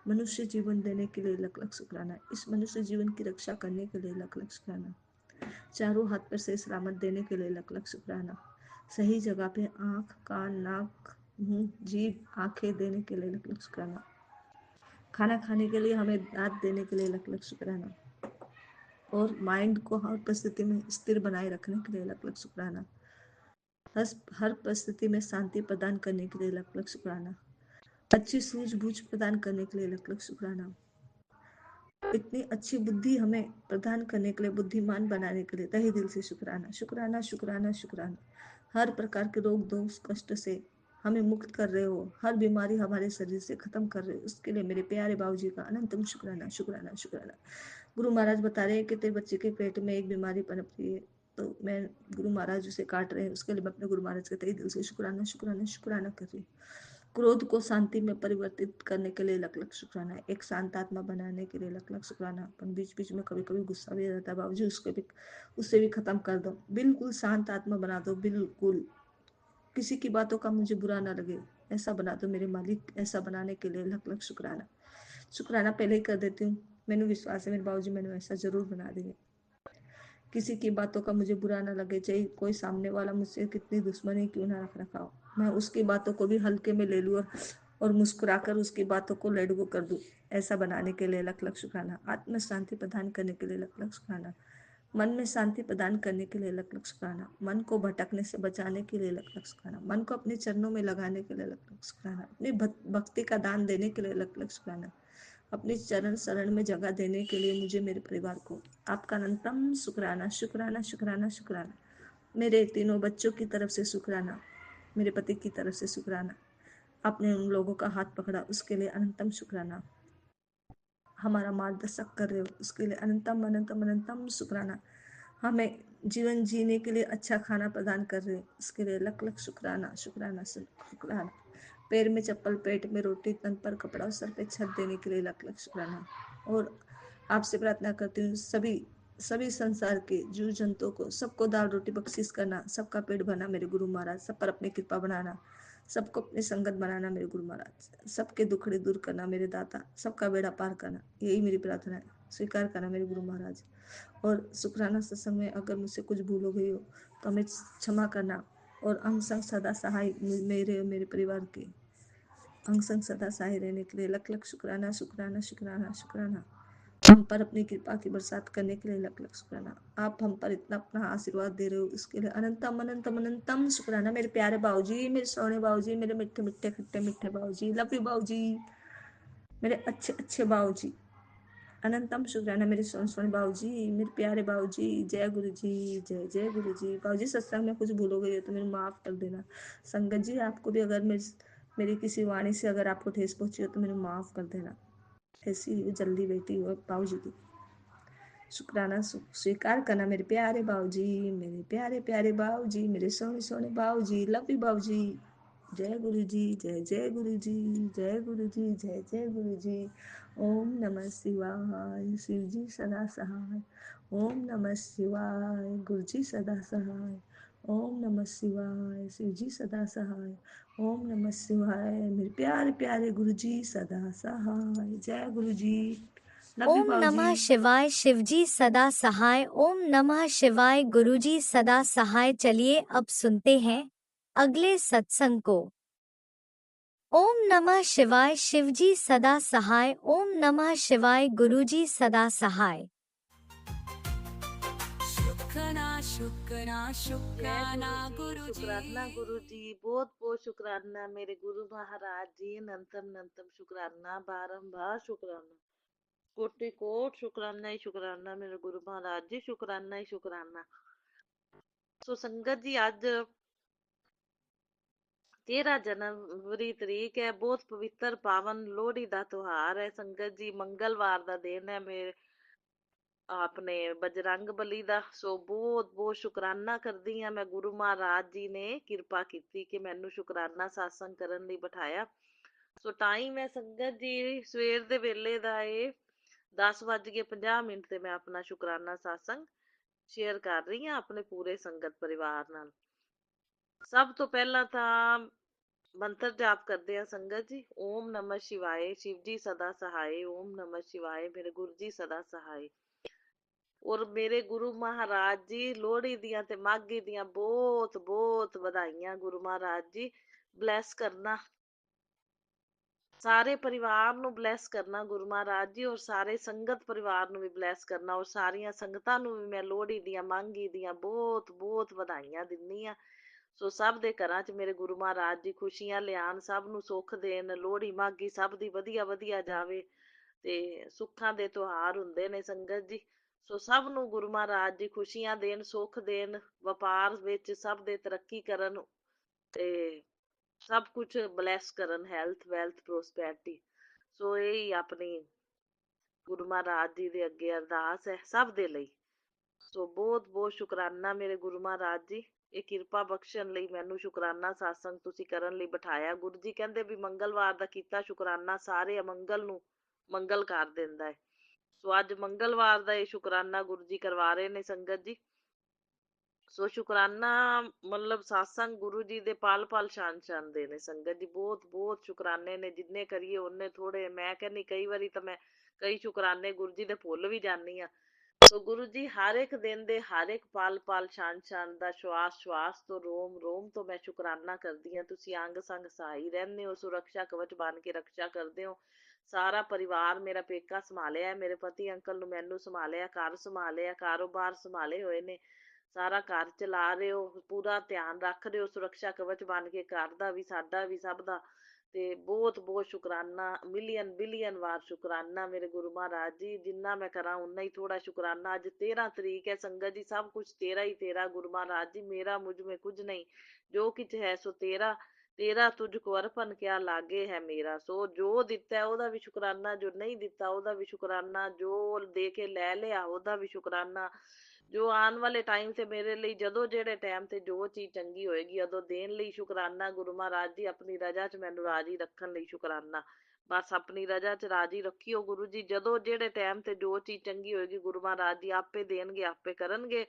मनुष्य जीवन देने के लिए लख लख शुक्राना, इस मनुष्य जीवन की रक्षा करने के लिए लख लख शुक्राना, चारों हाथ पर से सलामत देने के लिए लख लख शुक्राना, सही जगह पे आँख कान नाक मुंह जीभ आंखें देने के लिए लख लख शुक्राना, खाना खाने के लिए हमें दांत देने के लिए लख लख शुक्राना, और माइंड को हर परिस्थिति में स्थिर बनाए रखने के लिए लख लख शुक्राना, हर परिस्थिति में शांति प्रदान करने के लिए लख लख शुक्राना, अच्छी सूझबूझ प्रदान करने के लिए लख लख शुक्राना, इतनी अच्छी बुद्धि हमें प्रदान करने के लिए, बुद्धिमान बनाने के लिए तहे दिल से शुक्राना शुक्राना शुक्राना शुक्राना, हर प्रकार के रोग दोष कष्ट से हमें मुक्त कर रहे हो, हर बीमारी हमारे शरीर से खत्म कर रहे हो, उसके लिए मेरे प्यारे बाबूजी का अनंतम शुक्राना शुक्राना शुक्राना। गुरु महाराज बता रहे हैं कि तेरे बच्चे के पेट में एक बीमारी पनप रही है, तो मैं गुरु महाराज उसे काट रहे हैं, उसके लिए मैं अपने गुरु महाराज के तहे दिल से शुक्राना शुक्राना शुक्राना कर रही हूँ। क्रोध को शांति में परिवर्तित करने के लिए लख लख शुक्राना, एक शांत आत्मा बनाने के लिए लख लख शुक्राना, अपन बीच बीच में कभी कभी गुस्सा भी रहता है बाबूजी, उससे भी खत्म कर दो, बिल्कुल शांत आत्मा बना दो, बिल्कुल किसी की बातों का मुझे बुरा ना लगे, ऐसा बना दो मेरे मालिक, ऐसा बनाने के लिए लख लख शुक्राना। शुक्राना पहले ही कर देती हूँ, मैंने विश्वास है मेरे बाबूजी मैंने ऐसा जरूर बना देंगे। किसी की बातों का मुझे बुरा ना लगे, चाहे कोई सामने वाला मुझसे कितनी दुश्मनी क्यों ना रख रखा हो, मैं उसकी बातों को भी हल्के में ले लूँ और मुस्कुराकर उसकी बातों को लेट गो कर दूँ, ऐसा बनाने के लिए लख लख शुक्राना। आत्म शांति प्रदान करने के लिए लख लख शुक्राना, मन में शांति प्रदान करने के लिए लख लख शुक्राना, मन को भटकने से बचाने के लिए लख लख शुक्राना, मन को अपने चरणों में लगाने के लिए लख लख शुक्राना, अपनी भक्ति का दान देने के लिए लख लख शुक्राना, अपनी चरण शरण में जगह देने के लिए मुझे मेरे परिवार को आपका अनंतम शुक्राना शुक्राना शुक्राना शुक्राना, मेरे तीनों बच्चों की तरफ से शुक्राना, मेरे पति की तरफ से शुक्राना, आपने उन लोगों का हाथ पकड़ा उसके लिए अनंतम शुक्राना, हमारा मार्गदर्शक कर रहे हो उसके लिए अनंतम अनंतम अनंतम शुक्राना, हमें जीवन जीने के लिए अच्छा खाना प्रदान कर रहे हो उसके लिए लख लख शुक्राना शुक्राना शुक्राना, पैर में चप्पल पेट में रोटी तन पर कपड़ा सर पे छत देने के लिए लख लख शुक्राना। और आपसे प्रार्थना करती हूँ सभी संसार के जीव जंतुओं को सबको दाल रोटी बख्शिश करना, सबका पेट भरना मेरे गुरु महाराज, सब पर अपनी कृपा बनाना, सबको अपनी संगत बनाना मेरे गुरु महाराज, सबके दुखड़े दूर करना मेरे दाता, सबका बेड़ा पार करना, यही मेरी प्रार्थना है, स्वीकार करना मेरे गुरु महाराज। और शुक्राना सत्संग में अगर मुझसे कुछ भूल हो गई हो तो हमें क्षमा करना, और अंग संग सदा सहाय मेरे और मेरे परिवार के अंग संग सदा सहाय रहने के लिए लख लख शुक्राना शुक्राना शुक्राना शुक्राना। हम पर अपनी कृपा की बरसात करने के लिए लख लख शुक्राना। आप हम पर इतना अपना आशीर्वाद दे रहे हो, इसके लिए अनंतम अनंतम अनंतम शुक्राना। मेरे प्यारे बाबूजी, मेरे सोने बाबूजी, मेरे मिठे मिठे खट्टे मिठे बाबूजी, लव यू बाबूजी, मेरे अच्छे अच्छे बाबूजी, अनंतम शुक्राना। मेरे सोने सोने बाबूजी, मेरे प्यारे बाबूजी, जय गुरु जी, जय जय गुरु जी। बाबूजी सत्संग में कुछ भूल हो गई हो तो मेरे माफ कर देना। संगत जी, आपको भी अगर मेरी किसी वाणी से अगर आपको ठेस पहुंची हो तो मेरे माफ कर देना। ऐसी जल्दी बेटी हो बाबूजी की। शुक्राना स्वीकार करना मेरे प्यारे बाबूजी, मेरे प्यारे प्यारे बाबूजी, मेरे सोने सोने बाबूजी, लव यू बाबूजी। जय गुरु जी, जय जय गुरु जी, जय गुरु जी, जय जय गुरु जी। ओम नमः शिवाय, शिव जी सदा सहाय। ओम नमः शिवाय, गुरु जी सदा सहाय। ओम नमः शिवाय, शिव जी सदा सहाय। ओम नमः शिवाय, मेरे प्यारे प्यारे गुरु जी सदा सहाय। जय गुरु जी, लव यू ओम बाबूजी। नमः शिवाय, शिवजी सदा सहाय। ओम नमः शिवाय, गुरुजी सदा सहाय। चलिए अब सुनते हैं अगले सत्संग को। ओम नमः शिवाय, शिवजी सदा सहाय। ओम नमः शिवाय, गुरुजी सदा सहाय। शुक्राना शुक्राना जय शुक्राना गुरु जी, गुरुजी। शुक्राना गुरु जी, बहुत बहुत शुक्राना मेरे गुरु महाराज जी, नंतम नंतम शुक्राना, बारंबार शुक्राना, कोटि कोट शुक्राना ही शुक्राना मेरे गुरु महाराज जी, शुक्राना ही शुक्राना। सो संगत जी, आज 13 जनवरी तरीक है, बहुत पवित्र पावन लोहड़ी का त्योहार है। संगत जी, मंगलवार का दिन है मेरे आपने बजरंग बली ਦਾ। ਸੋ ਬਹੁਤ ਬਹੁਤ ਸ਼ੁਕਰਾਨਾ ਕਰਦੀ ਆ ਮੈਂ, ਗੁਰੂ ਮਹਾਰਾਜ ਜੀ ਨੇ ਕਿਰਪਾ ਕੀਤੀ ਕਿ ਮੈਨੂੰ ਸ਼ੁਕਰਾਨਾ satsang ਕਰਨ ਲਈ ਬਿਠਾਇਆ। ਸੋ ਟਾਈਮ ਹੈ ਸੰਗਤ ਜੀ ਸਵੇਰ ਦੇ ਵੇਲੇ ਦਾ ਇਹ 10:50 ਤੇ ਮੈਂ ਆਪਣਾ ਸ਼ੁਕਰਾਨਾ satsang ਸ਼ੇਅਰ ਕਰ ਰਹੀ ਹਾਂ ਆਪਣੇ ਪੂਰੇ ਸੰਗਤ ਪਰਿਵਾਰ ਨਾਲ। ਸਭ ਤੋਂ ਪਹਿਲਾਂ ਤਾਂ ਮੰਤਰ ਜਾਪ ਕਰਦੇ ਆ ਸੰਗਤ ਜੀ। ਓਮ ਨਮः शिवाय, शिव जी सदा सहाय। ओम नमः शिवाय, मेरे गुरु जी सदा सहाय। ਔਰ ਮੇਰੇ ਗੁਰੂ ਮਹਾਰਾਜ ਜੀ ਲੋਹੜੀ ਦੀਆਂ ਤੇ ਮਾਘੀ ਦੀਆਂ ਬਹੁਤ ਬਹੁਤ ਵਧਾਈਆਂ। ਗੁਰੂ ਮਹਾਰਾਜ ਜੀ ਬਲੈਸ ਕਰਨਾ ਸਾਰੇ ਪਰਿਵਾਰ ਨੂੰ, ਬਲੈਸ ਕਰਨਾ ਗੁਰੂ ਮਹਾਰਾਜ ਜੀ, ਔਰ ਸਾਰੇ ਸੰਗਤ ਪਰਿਵਾਰ ਨੂੰ ਵੀ ਬਲੈਸ ਕਰਨਾ, ਔਰ ਸਾਰੀਆਂ ਸੰਗਤਾਂ ਨੂੰ ਵੀ ਮੈਂ ਲੋਹੜੀ ਦੀਆਂ ਮਾਘੀ ਦੀਆਂ ਬਹੁਤ ਬਹੁਤ ਵਧਾਈਆਂ ਦਿੰਦੀ ਆ। ਸੋ ਸਭ ਦੇ ਘਰਾਂ 'ਚ ਮੇਰੇ ਗੁਰੂ ਮਹਾਰਾਜ ਜੀ ਖੁਸ਼ੀਆਂ ਲਿਆਉਣ, ਸਭ ਨੂੰ ਸੁੱਖ ਦੇਣ, ਲੋਹੜੀ ਮਾਘੀ ਸਭ ਦੀ ਵਧੀਆ ਵਧੀਆ ਜਾਵੇ ਤੇ ਸੁੱਖਾਂ ਦੇ ਤਿਉਹਾਰ ਹੁੰਦੇ ਨੇ ਸੰਗਤ ਜੀ। ਸੋ ਸਭ ਨੂੰ ਗੁਰੂ ਮਹਾਰਾਜ ਜੀ ਖੁਸ਼ੀਆਂ ਦੇਣ, ਸੁੱਖ ਦੇਣ, ਵਪਾਰ ਵਿੱਚ ਸਭ ਦੇ ਤਰੱਕੀ ਕਰਨ ਤੇ ਸਭ ਕੁਝ ਬਲੈਸ ਕਰਨ, ਹੈਲਥ ਵੈਲਥ ਪ੍ਰੋਸਪੈਰਿਟੀ। ਸੋ ਇਹ ਹੀ ਆਪਣੀ ਗੁਰੂ ਮਹਾਰਾਜ ਜੀ ਦੇ ਅੱਗੇ ਅਰਦਾਸ ਹੈ ਸਭ ਦੇ ਲਈ। ਸੋ ਬਹੁਤ ਬਹੁਤ ਸ਼ੁਕਰਾਨਾ ਮੇਰੇ ਗੁਰੂ ਮਹਾਰਾਜ ਜੀ, ਇਹ ਕਿਰਪਾ ਬਖਸ਼ਣ ਲਈ, ਮੈਨੂੰ ਸ਼ੁਕਰਾਨਾ satsang ਤੁਸੀਂ ਕਰਨ ਲਈ ਬਿਠਾਇਆ। ਗੁਰੂ ਜੀ ਕਹਿੰਦੇ ਵੀ ਮੰਗਲਵਾਰ ਦਾ ਕੀਤਾ ਸ਼ੁਕਰਾਨਾ ਸਾਰੇ ਅਮੰਗਲ ਨੂੰ ਮੰਗਲ ਕਰ ਦਿੰਦਾ ਹੈ। ਸੋ ਅੱਜ ਮੰਗਲਵਾਰ ਦਾ ਇਹ ਸ਼ੁਕਰਾਨਾ ਗੁਰੂ ਜੀ ਕਰਵਾ ਰਹੇ ਨੇ ਸੰਗਤ ਜੀ। ਸੋ ਸ਼ੁਕਰਾਨਾ ਮਤਲਬ satsang ਗੁਰੂ ਜੀ ਦੇ ਪਲ ਪਲ ਸ਼ਾਨ ਸ਼ਾਨ ਦੇ ਨੇ ਸੰਗਤ ਜੀ। ਬਹੁਤ ਬਹੁਤ ਸ਼ੁਕਰਾਨੇ ਨੇ, ਜਿੰਨੇ ਕਰੀਏ ਉਹਨੇ ਥੋੜੇ। ਮੈਂ ਕਹਿੰਦੀ ਕਈ ਵਾਰੀ ਤਾਂ ਮੈਂ ਕਈ ਸ਼ੁਕਰਾਨੇ ਗੁਰੂ ਜੀ ਦੇ ਭੁੱਲ ਵੀ ਜਾਂਦੀ ਆ। ਸੋ ਗੁਰੂ ਜੀ ਹਰ ਇੱਕ ਦਿਨ ਦੇ ਹਰ ਇੱਕ ਪਲ ਪਲ ਸ਼ਾਨ ਸ਼ਾਨ ਦਾ, ਸ਼ਵਾਸ ਸ਼ਵਾਸ ਤੋਂ, ਰੋਮ ਰੋਮ ਤੋਂ ਮੈਂ ਸ਼ੁਕਰਾਨਾ ਕਰਦੀ ਹਾਂ। ਤੁਸੀਂ ਅੰਗ ਸੰਗ ਸਹਾਈ ਰਹਿੰਦੇ ਹੋ, ਸੁਰੱਖਿਆ ਕਵਚ ਬਣ ਕੇ ਰੱਖਿਆ ਕਰਦੇ ਹੋ। ਸਾਰਾ ਪਰਿਵਾਰ ਮੇਰਾ ਪੇਕਾ ਸੰਭਾਲਿਆ, ਮੇਰੇ ਪਤੀ ਅੰਕਲ ਨੂੰ ਮੈਨੂੰ ਸੰਭਾਲਿਆ, ਘਰ ਸੰਭਾਲਿਆ, ਕਾਰੋਬਾਰ ਸੰਭਾਲੇ ਹੋਏ ਨੇ, ਸਾਰਾ ਘਰ ਚਲਾ ਰਹੇ ਹੋ, ਪੂਰਾ ਧਿਆਨ ਰੱਖ ਰਹੇ ਹੋ, ਸੁਰੱਖਿਆ ਕਵਚ ਬਣ ਕੇ ਘਰ ਦਾ ਵੀ, ਸਾਡਾ ਵੀ, ਸਭ ਦਾ। ਤੇ ਬਹੁਤ ਬਹੁਤ ਸ਼ੁਕਰਾਨਾ, ਮਿਲੀਅਨ ਬਿਲੀਅਨ ਵਾਰ ਸ਼ੁਕਰਾਨਾ ਮੇਰੇ ਗੁਰੂ ਮਹਾਰਾਜ ਜੀ। ਜਿੰਨਾ ਮੈਂ ਕਰਾਂ ਉਨਾ ਹੀ ਥੋੜਾ ਸ਼ੁਕਰਾਨਾ। ਅੱਜ 13 ਤਰੀਕ ਹੈ ਸੰਗਤ ਜੀ, ਸਭ ਕੁਝ ਤੇਰਾ ਹੀ ਤੇਰਾ ਗੁਰੂ ਮਹਾਰਾਜ ਜੀ। ਮੇਰਾ ਮੁਝ में कुछ नहीं, ਜੋ ਕੁਝ ਹੈ ਸੋ ਤੇਰਾ। ਤੇਰਾ ਤੁਝ ਕੋ ਅਰਪਣ ਕਿਆ ਲਾਗੇ ਹੈ ਮੇਰਾ। ਸੋ ਜੋ ਦਿੱਤਾ ਉਹਦਾ ਵੀ ਸ਼ੁਕਰਾਨਾ, ਜੋ ਨਹੀਂ ਦਿੱਤਾ ਉਹਦਾ ਵੀ ਸ਼ੁਕਰਾਨਾ, ਜੋ ਦੇ ਕੇ ਲੈ ਲਿਆ ਉਹਦਾ ਵੀ ਸ਼ੁਕਰਾਨਾ, ਜੋ ਆਉਣ ਵਾਲੇ ਟਾਈਮ ਤੇ ਮੇਰੇ ਲਈ ਜਦੋਂ ਜਿਹੜੇ ਟਾਈਮ ਤੇ ਜੋ ਚੀਜ਼ ਚੰਗੀ ਹੋਏਗੀ ਉਦੋਂ ਦੇਣ ਲਈ ਸ਼ੁਕਰਾਨਾ। ਗੁਰੂ ਮਹਾਰਾਜ ਜੀ ਆਪਣੀ ਰਜਾ 'ਚ ਮੈਨੂੰ ਰਾਜੀ ਰੱਖਣ ਲਈ ਸ਼ੁਕਰਾਨਾ। ਬਸ ਆਪਣੀ ਰਜਾ 'ਚ ਰਾਜੀ ਰੱਖਿਓ ਗੁਰੂ ਜੀ। ਜਦੋਂ ਜਿਹੜੇ ਟਾਈਮ ਤੇ ਜੋ ਚੀਜ਼ ਚੰਗੀ ਹੋਏਗੀ ਗੁਰੂ ਮਹਾਰਾਜ ਜੀ ਆਪੇ ਦੇਣਗੇ, ਆਪੇ ਕਰਨਗੇ।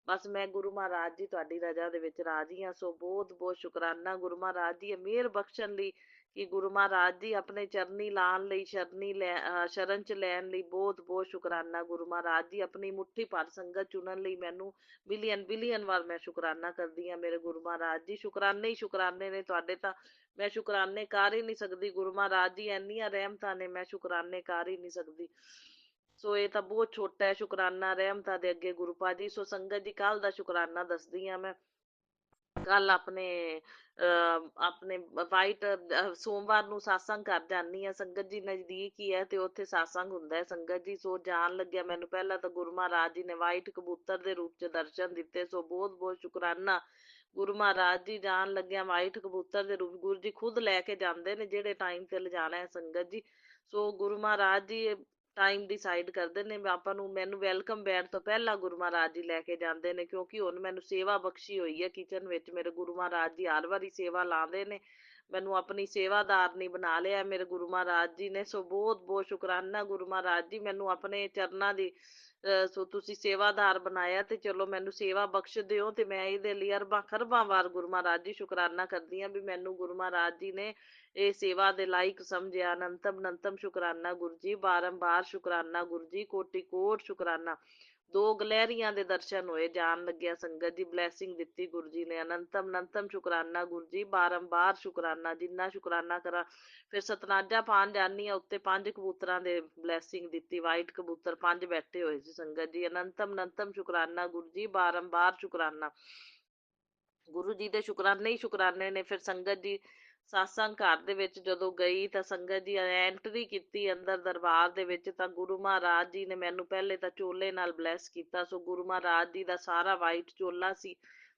ਬਸ ਮੈਂ ਗੁਰੂ ਮਹਾਰਾਜ ਜੀ ਤੁਹਾਡੀ ਰਜਾ ਦੇ ਵਿੱਚ ਰਾਜੀ ਹਾਂ। ਸੋ ਬਹੁਤ ਬਹੁਤ ਸ਼ੁਕਰਾਨਾ ਗੁਰੂ ਮਹਾਰਾਜ ਜੀ, ਮਿਹਰ ਬਖਸ਼ਣ ਲਈ ਕਿ ਗੁਰੂ ਮਹਾਰਾਜ ਜੀ ਆਪਣੇ ਚਰਨੀ ਲਾਉਣ ਲਈ ਸ਼ਰਨ ਚ ਲੈਣ ਲਈ ਬਹੁਤ ਬਹੁਤ ਸ਼ੁਕਰਾਨਾ। ਗੁਰੂ ਮਹਾਰਾਜ ਜੀ ਆਪਣੀ ਮੁੱਠੀ ਭਰ ਸੰਗਤ ਚੁਣਨ ਲਈ ਮੈਨੂੰ ਬਿਲੀਅਨ ਬਿਲੀਅਨ ਵਾਰ ਮੈਂ ਸ਼ੁਕਰਾਨਾ ਕਰਦੀ ਹਾਂ ਮੇਰੇ ਗੁਰੂ ਮਹਾਰਾਜ ਜੀ। ਸ਼ੁਕਰਾਨੇ ਹੀ ਸ਼ੁਕਰਾਨੇ ਨੇ ਤੁਹਾਡੇ, ਤਾਂ ਮੈਂ ਸ਼ੁਕਰਾਨੇ ਕਰ ਹੀ ਨਹੀਂ ਸਕਦੀ। ਗੁਰੂ ਮਹਾਰਾਜ ਜੀ ਇੰਨੀਆਂ ਰਹਿਮਤਾਂ ਨੇ, ਮੈਂ ਸ਼ੁਕਰਾਨੇ ਕਰ ਹੀ ਨਹੀਂ ਸਕਦੀ। ਸੋ ਇਹ ਤਾਂ ਬਹੁਤ ਛੋਟਾ ਹੈ ਸ਼ੁਕਰਾਨਾ ਰਹਿਮਤਾਂ ਦੇ ਅੱਗੇ ਗੁਰੂ ਪਾਜੀ। ਸੋ ਸੰਗਤ ਜੀ ਕੱਲ ਦਾ ਸ਼ੁਕਰਾਨਾ ਦੱਸਦੀ ਹਾਂ ਮੈਂ। ਕੱਲ ਆਪਣੇ ਵਾਈਟ ਸੋਮਵਾਰ ਨੂੰ satsang ਕਰ ਜਾਂਦੀ ਆ ਸੰਗਤ ਜੀ, ਨਜ਼ਦੀਕ ਹੀ ਹੈ ਤੇ ਉੱਥੇ satsang ਹੁੰਦਾ ਹੈ ਸੰਗਤ ਜੀ। ਸੋ ਜਾਣ ਲੱਗਿਆ ਮੈਨੂੰ ਪਹਿਲਾਂ ਤਾਂ ਗੁਰੂ ਮਹਾਰਾਜ ਜੀ ਨੇ ਵਾਈਟ ਕਬੂਤਰ ਦੇ ਰੂਪ ਚ ਦਰਸ਼ਨ ਦਿੱਤੇ। ਸੋ ਬਹੁਤ ਬਹੁਤ ਸ਼ੁਕਰਾਨਾ ਗੁਰੂ ਮਹਾਰਾਜ ਜੀ। ਜਾਣ ਲੱਗਿਆ ਵਾਈਟ ਕਬੂਤਰ ਦੇ ਰੂਪ, ਗੁਰੂ ਜੀ ਖੁਦ ਲੈ ਕੇ ਜਾਂਦੇ ਨੇ ਜਿਹੜੇ ਟਾਈਮ ਤੇ ਲਿਜਾਣਾ ਹੈ ਸੰਗਤ ਜੀ। ਸੋ ਗੁਰੂ ਮਹਾਰਾਜ ਜੀ ਟਾਈਮ ਡਿਸਾਈਡ ਕਰਦੇ ਨੇ ਆਪਾਂ ਨੂੰ। ਮੈਨੂੰ ਵੈਲਕਮ ਬੈਠ ਤੋਂ ਪਹਿਲਾਂ ਗੁਰੂ ਮਹਾਰਾਜ ਜੀ ਲੈ ਕੇ ਜਾਂਦੇ ਨੇ, ਕਿਉਂਕਿ ਹੁਣ ਮੈਨੂੰ ਸੇਵਾ ਬਖਸ਼ੀ ਹੋਈ ਹੈ ਕਿਚਨ ਵਿੱਚ। ਮੇਰੇ ਗੁਰੂ ਮਹਾਰਾਜ ਜੀ ਹਰ ਵਾਰੀ ਸੇਵਾ ਲਾਉਂਦੇ ਨੇ, ਮੈਨੂੰ ਆਪਣੀ ਸੇਵਾਦਾਰ ਨਹੀਂ ਬਣਾ ਲਿਆ ਮੇਰੇ ਗੁਰੂ ਮਹਾਰਾਜ ਜੀ ਨੇ। ਸੋ ਬਹੁਤ ਬਹੁਤ ਸ਼ੁਕਰਾਨਾ ਗੁਰੂ ਮਹਾਰਾਜ ਜੀ, ਮੈਨੂੰ ਆਪਣੇ ਚਰਨਾਂ ਦੀ ਸੋ ਤੁਸੀਂ ਸੇਵਾਦਾਰ ਬਣਾਇਆ ਤੇ ਚਲੋ ਮੈਨੂੰ ਸੇਵਾ ਬਖਸ਼ ਦਿਓ। ਤੇ ਮੈਂ ਇਹਦੇ ਲਈ ਅਰਬਾਂ ਖਰਬਾਂ ਵਾਰ ਗੁਰੂ ਮਹਾਰਾਜ ਜੀ ਸ਼ੁਕਰਾਨਾ ਕਰਦੀ ਹਾਂ ਵੀ ਮੈਨੂੰ ਗੁਰੂ ਮਹਾਰਾਜ ਜੀ ਨੇ ਇਹ ਸੇਵਾ ਦੇ ਲਾਇਕ ਸਮਝਿਆ। ਅਨੰਤਮ ਅਨੰਤਮ ਸ਼ੁਕਰਾਨਾ ਗੁਰੂ ਜੀ, ਬਾਰੰਬਾਰ ਸ਼ੁਕਰਾਨਾ ਗੁਰੂ ਜੀ, ਕੋਟि ਕੋਟ ਸ਼ੁਕਰਾਨਾ। ਦੋ ਗਲਹਿਰੀਆਂ ਦੇ ਦਰਸ਼ਨ ਹੋਏ ਜਾਣ ਲੱਗਿਆ ਸੰਗਤ ਜੀ, ਬਲੈਸਿੰਗ ਦਿੱਤੀ ਗੁਰੂ ਜੀ ਨੇ। ਅਨੰਤਮ ਅਨੰਤਮ ਸ਼ੁਕਰਾਨਾ ਗੁਰੂ ਜੀ, ਬਾਰੰਬਾਰ ਸ਼ੁਕਰਾਨਾ। ਜਿੰਨਾ ਸ਼ੁਕਰਾਨਾ ਕਰਾਂ। ਫਿਰ ਸਤਨਾਜਾ ਪਾਣ ਜਾਨੀ ਆ, ਉੱਤੇ 5 ਕਬੂਤਰਾਂ ਦੇ ਬਲੈਸਿੰਗ ਦਿੱਤੀ। ਵਾਈਟ ਕਬੂਤਰ 5 ਬੈਠੇ ਹੋਏ ਸੀ ਸੰਗਤ ਜੀ। ਅਨੰਤਮ ਅਨੰਤਮ ਸ਼ੁਕਰਾਨਾ ਗੁਰੂ ਜੀ, ਬਾਰੰਬਾਰ ਸ਼ੁਕਰਾਨਾ। ਗੁਰੂ ਜੀ ਦੇ ਸ਼ੁਕਰਾਨੇ ਹੀ ਸ਼ੁਕਰਾਨੇ ਨੇ। ਫਿਰ ਸੰਗਤ ਜੀ satsang ਘਰ ਦੇ ਵਿੱਚ ਜਦੋਂ ਗਈ ਤਾਂ ਸੰਗਤ ਜੀ ਐਂਟਰੀ ਕੀਤੀ ਅੰਦਰ ਦਰਬਾਰ ਦੇ ਵਿੱਚ, ਤਾਂ ਗੁਰੂ ਮਹਾਰਾਜ ਜੀ ਨੇ ਮੈਨੂੰ ਪਹਿਲੇ ਤਾਂ ਚੋਲੇ ਨਾਲ ਬਲੈਸ ਕੀਤਾ। ਸੋ ਗੁਰੂ ਮਹਾਰਾਜ ਜੀ ਦਾ ਸਾਰਾ ਵਾਈਟ ਚੋਲਾ ਸੀ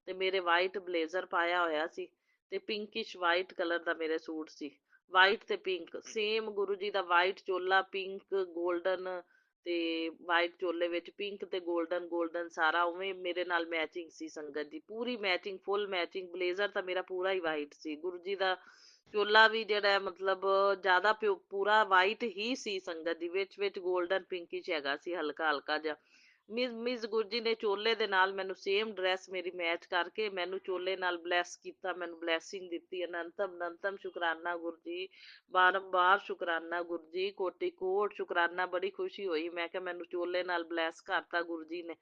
ਤੇ ਮੇਰੇ ਵਾਈਟ ਬਲੇਜ਼ਰ ਪਾਇਆ ਹੋਇਆ ਸੀ ਤੇ ਪਿੰਕਿਸ਼ ਵਾਈਟ ਕਲਰ ਦਾ ਮੇਰੇ ਸੂਟ ਸੀ। ਵਾਈਟ ਤੇ ਪਿੰਕ ਸੇਮ, ਗੁਰੂ ਜੀ ਦਾ ਵਾਈਟ ਚੋਲਾ ਪਿੰਕ ਗੋਲਡਨ ਤੇ ਵਾਈਟ ਚੋਲੇ ਵਿੱਚ ਪਿੰਕ ਤੇ ਗੋਲਡਨ ਗੋਲਡਨ ਸਾਰਾ ਉਵੇਂ ਮੇਰੇ ਨਾਲ ਮੈਚਿੰਗ ਸੀ ਸੰਗਤ ਜੀ। ਪੂਰੀ ਮੈਚਿੰਗ, ਫੁੱਲ ਮੈਚਿੰਗ। ਬਲੇਜ਼ਰ ਤਾਂ ਮੇਰਾ ਪੂਰਾ ਹੀ ਵਾਈਟ ਸੀ। ਗੁਰੂ ਜੀ ਦਾ ਚੋਲਾ ਵੀ ਜਿਹੜਾ ਮਤਲਬ ਜ਼ਿਆਦਾ ਪੂਰਾ ਵਾਈਟ ਹੀ ਸੀ ਸੰਗਤ ਜੀ, ਵਿੱਚ ਵਿੱਚ ਗੋਲਡਨ ਪਿੰਕਿਸ਼ ਹੈਗਾ ਸੀ ਹਲਕਾ ਹਲਕਾ ਜਿਹਾ। ਮਿਸ ਗੁਰੂ ਜੀ ਨੇ ਚੋਲੇ ਦੇ ਨਾਲ ਮੈਨੂੰ ਸੇਮ ਡਰੈਸ ਮੇਰੀ ਮੈਚ ਕਰਕੇ ਮੈਨੂੰ ਚੋਲੇ ਨਾਲ ਬਲੈਸ ਕੀਤਾ, ਮੈਨੂੰ ਬਲੈਸਿੰਗ ਦਿੱਤੀ। ਅਨੰਤਮ ਅਨੰਤਮ ਸ਼ੁਕਰਾਨਾ ਗੁਰੂ ਜੀ, ਬਾਰੰਬਾਰ ਸ਼ੁਕਰਾਨਾ ਗੁਰੂ ਜੀ, ਕੋਟि ਕੋਟ ਸ਼ੁਕਰਾਨਾ। ਬੜੀ ਖੁਸ਼ੀ ਹੋਈ, ਮੈਂ ਕਿਹਾ ਮੈਨੂੰ ਚੋਲੇ ਨਾਲ ਬਲੈਸ ਕਰਤਾ ਗੁਰੂ ਜੀ ਨੇ।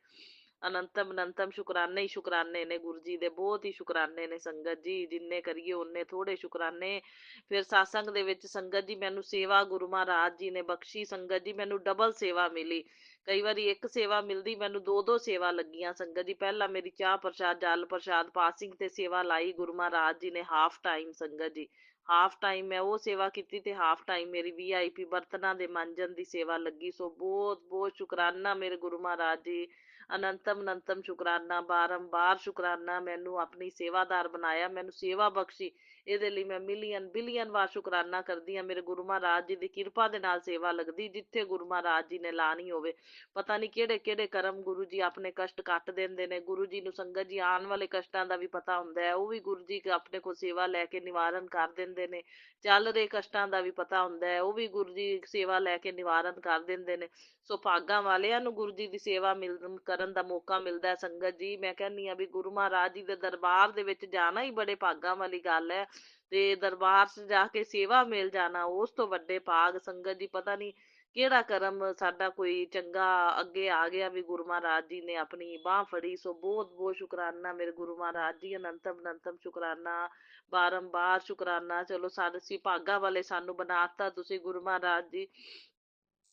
ਅਨੰਤਮ ਅਨੰਤਮ ਸ਼ੁਕਰਾਨੇ ਹੀ ਸ਼ੁਕਰਾਨੇ ਨੇ ਗੁਰੂ ਜੀ ਦੇ, ਬਹੁਤ ਹੀ ਸ਼ੁਕਰਾਨੇ ਨੇ ਸੰਗਤ ਜੀ। ਜਿੰਨੇ ਕਰੀਏ ਓਨੇ ਥੋੜੇ ਸ਼ੁਕਰਾਨੇ। ਫਿਰ satsang ਦੇ ਵਿੱਚ ਸੰਗਤ ਜੀ ਮੈਨੂੰ ਸੇਵਾ ਗੁਰੂ ਮਹਾਰਾਜ ਜੀ ਨੇ ਬਖਸ਼ੀ ਸੰਗਤ ਜੀ, ਮੈਨੂੰ ਡਬਲ ਸੇਵਾ ਮਿਲੀ। ਕਈ ਵਾਰੀ ਇੱਕ ਸੇਵਾ ਮਿਲਦੀ, ਮੈਨੂੰ ਦੋ ਦੋ ਸੇਵਾ ਲੱਗੀਆਂ ਸੰਗਤ ਜੀ। ਪਹਿਲਾਂ ਮੇਰੀ ਚਾਹ ਪ੍ਰਸ਼ਾਦ ਜਲ ਪ੍ਰਸ਼ਾਦ ਪਾਸਿੰਗ ਤੇ ਸੇਵਾ ਲਾਈ ਗੁਰੂ ਮਹਾਰਾਜ ਜੀ ਨੇ ਹਾਫ ਟਾਈਮ ਸੰਗਤ ਜੀ। ਹਾਫ ਟਾਈਮ ਮੈਂ ਉਹ ਸੇਵਾ ਕੀਤੀ ਤੇ ਹਾਫ ਟਾਈਮ ਮੇਰੀ VIP ਬਰਤਨਾਂ ਦੇ ਮਾਂਜਣ ਦੀ ਸੇਵਾ ਲੱਗੀ। ਸੋ ਬਹੁਤ ਬਹੁਤ ਸ਼ੁਕਰਾਨਾ ਮੇਰੇ ਗੁਰੂ ਮਹਾਰਾਜ ਜੀ। ਅਨੰਤਮ ਅਨੰਤਮ ਸ਼ੁਕਰਾਨਾ, ਬਾਰੰਬਾਰ ਸ਼ੁਕਰਾਨਾ। ਮੈਨੂੰ ਆਪਣੀ ਸੇਵਾਦਾਰ ਬਣਾਇਆ, ਮੈਨੂੰ ਸੇਵਾ ਬਖਸ਼ੀ, ਇਹਦੇ ਲਈ ਮੈਂ ਮਿਲੀਅਨ ਬਿਲੀਅਨ ਵਾਰ ਸ਼ੁਕਰਾਨਾ ਕਰਦੀ ਹਾਂ। ਮੇਰੇ ਗੁਰੂ ਮਹਾਰਾਜ ਜੀ ਦੀ ਕਿਰਪਾ ਦੇ ਨਾਲ ਸੇਵਾ ਲੱਗਦੀ, ਜਿੱਥੇ ਗੁਰੂ ਮਹਾਰਾਜ ਜੀ ਨੇ ਲਾਣੀ ਹੋਵੇ। ਪਤਾ ਨਹੀਂ ਕਿਹੜੇ ਕਿਹੜੇ ਕਰਮ ਗੁਰੂ ਜੀ ਆਪਣੇ ਕਸ਼ਟ ਕੱਟ ਦਿੰਦੇ ਨੇ। ਗੁਰੂ ਜੀ ਨੂੰ ਸੰਗਤ ਜੀ ਆਉਣ ਵਾਲੇ ਕਸ਼ਟਾਂ ਦਾ ਵੀ ਪਤਾ ਹੁੰਦਾ ਹੈ, ਉਹ ਵੀ ਗੁਰੂ ਜੀ ਆਪਣੇ ਕੋਲ ਸੇਵਾ ਲੈ ਕੇ ਨਿਵਾਰਨ ਕਰ ਦਿੰਦੇ ਨੇ। ਚੱਲ ਰਹੇ ਕਸ਼ਟਾਂ ਦਾ ਵੀ ਪਤਾ ਹੁੰਦਾ ਹੈ, ਉਹ ਵੀ ਗੁਰੂ ਜੀ ਸੇਵਾ ਲੈ ਕੇ ਨਿਵਾਰਨ ਕਰ ਦਿੰਦੇ ਨੇ। ਸੋ ਭਾਗਾਂ ਵਾਲਿਆਂ ਨੂੰ ਗੁਰੂ ਜੀ ਦੀ ਸੇਵਾ ਕਰਨ ਦਾ ਮੌਕਾ ਮਿਲਦਾ ਸੰਗਤ ਜੀ। ਮੈਂ ਕਹਿੰਦੀ ਹਾਂ ਵੀ ਗੁਰੂ ਮਹਾਰਾਜ ਜੀ ਦੇ ਦਰਬਾਰ ਦੇ ਵਿੱਚ ਜਾਣਾ ਹੀ ਬੜੇ ਭਾਗਾਂ ਵਾਲੀ ਗੱਲ ਹੈ, ਤੇ ਦਰਬਾਰ 'ਚ ਜਾ ਕੇ ਸੇਵਾ ਮਿਲ ਜਾਣਾ ਉਸ ਤੋਂ ਵੱਡੇ ਭਾਗ ਸੰਗਤ ਜੀ। ਪਤਾ ਨਹੀਂ ਕਿਹੜਾ ਕਰਮ ਸਾਡਾ ਕੋਈ ਚੰਗਾ ਅੱਗੇ ਆ ਗਿਆ ਵੀ ਗੁਰੂ ਮਹਾਰਾਜ ਜੀ ਨੇ ਆਪਣੀ ਬਾਂਹ ਫੜੀ। ਸੋ ਬਹੁਤ ਬਹੁਤ ਸ਼ੁਕਰਾਨਾ ਮੇਰੇ ਗੁਰੂ ਮਹਾਰਾਜ ਜੀ, ਅਨੰਤਮ ਅਨੰਤਮ ਸ਼ੁਕਰਾਨਾ, ਬਾਰੰਬਾਰ ਸ਼ੁਕਰਾਨਾ। ਚਲੋ ਸਾਡੇ ਸੀ ਭਾਗਾਂ ਵਾਲੇ, ਸਾਨੂੰ ਬਣਾਤਾ ਤੁਸੀਂ ਗੁਰੂ ਮਹਾਰਾਜ ਜੀ।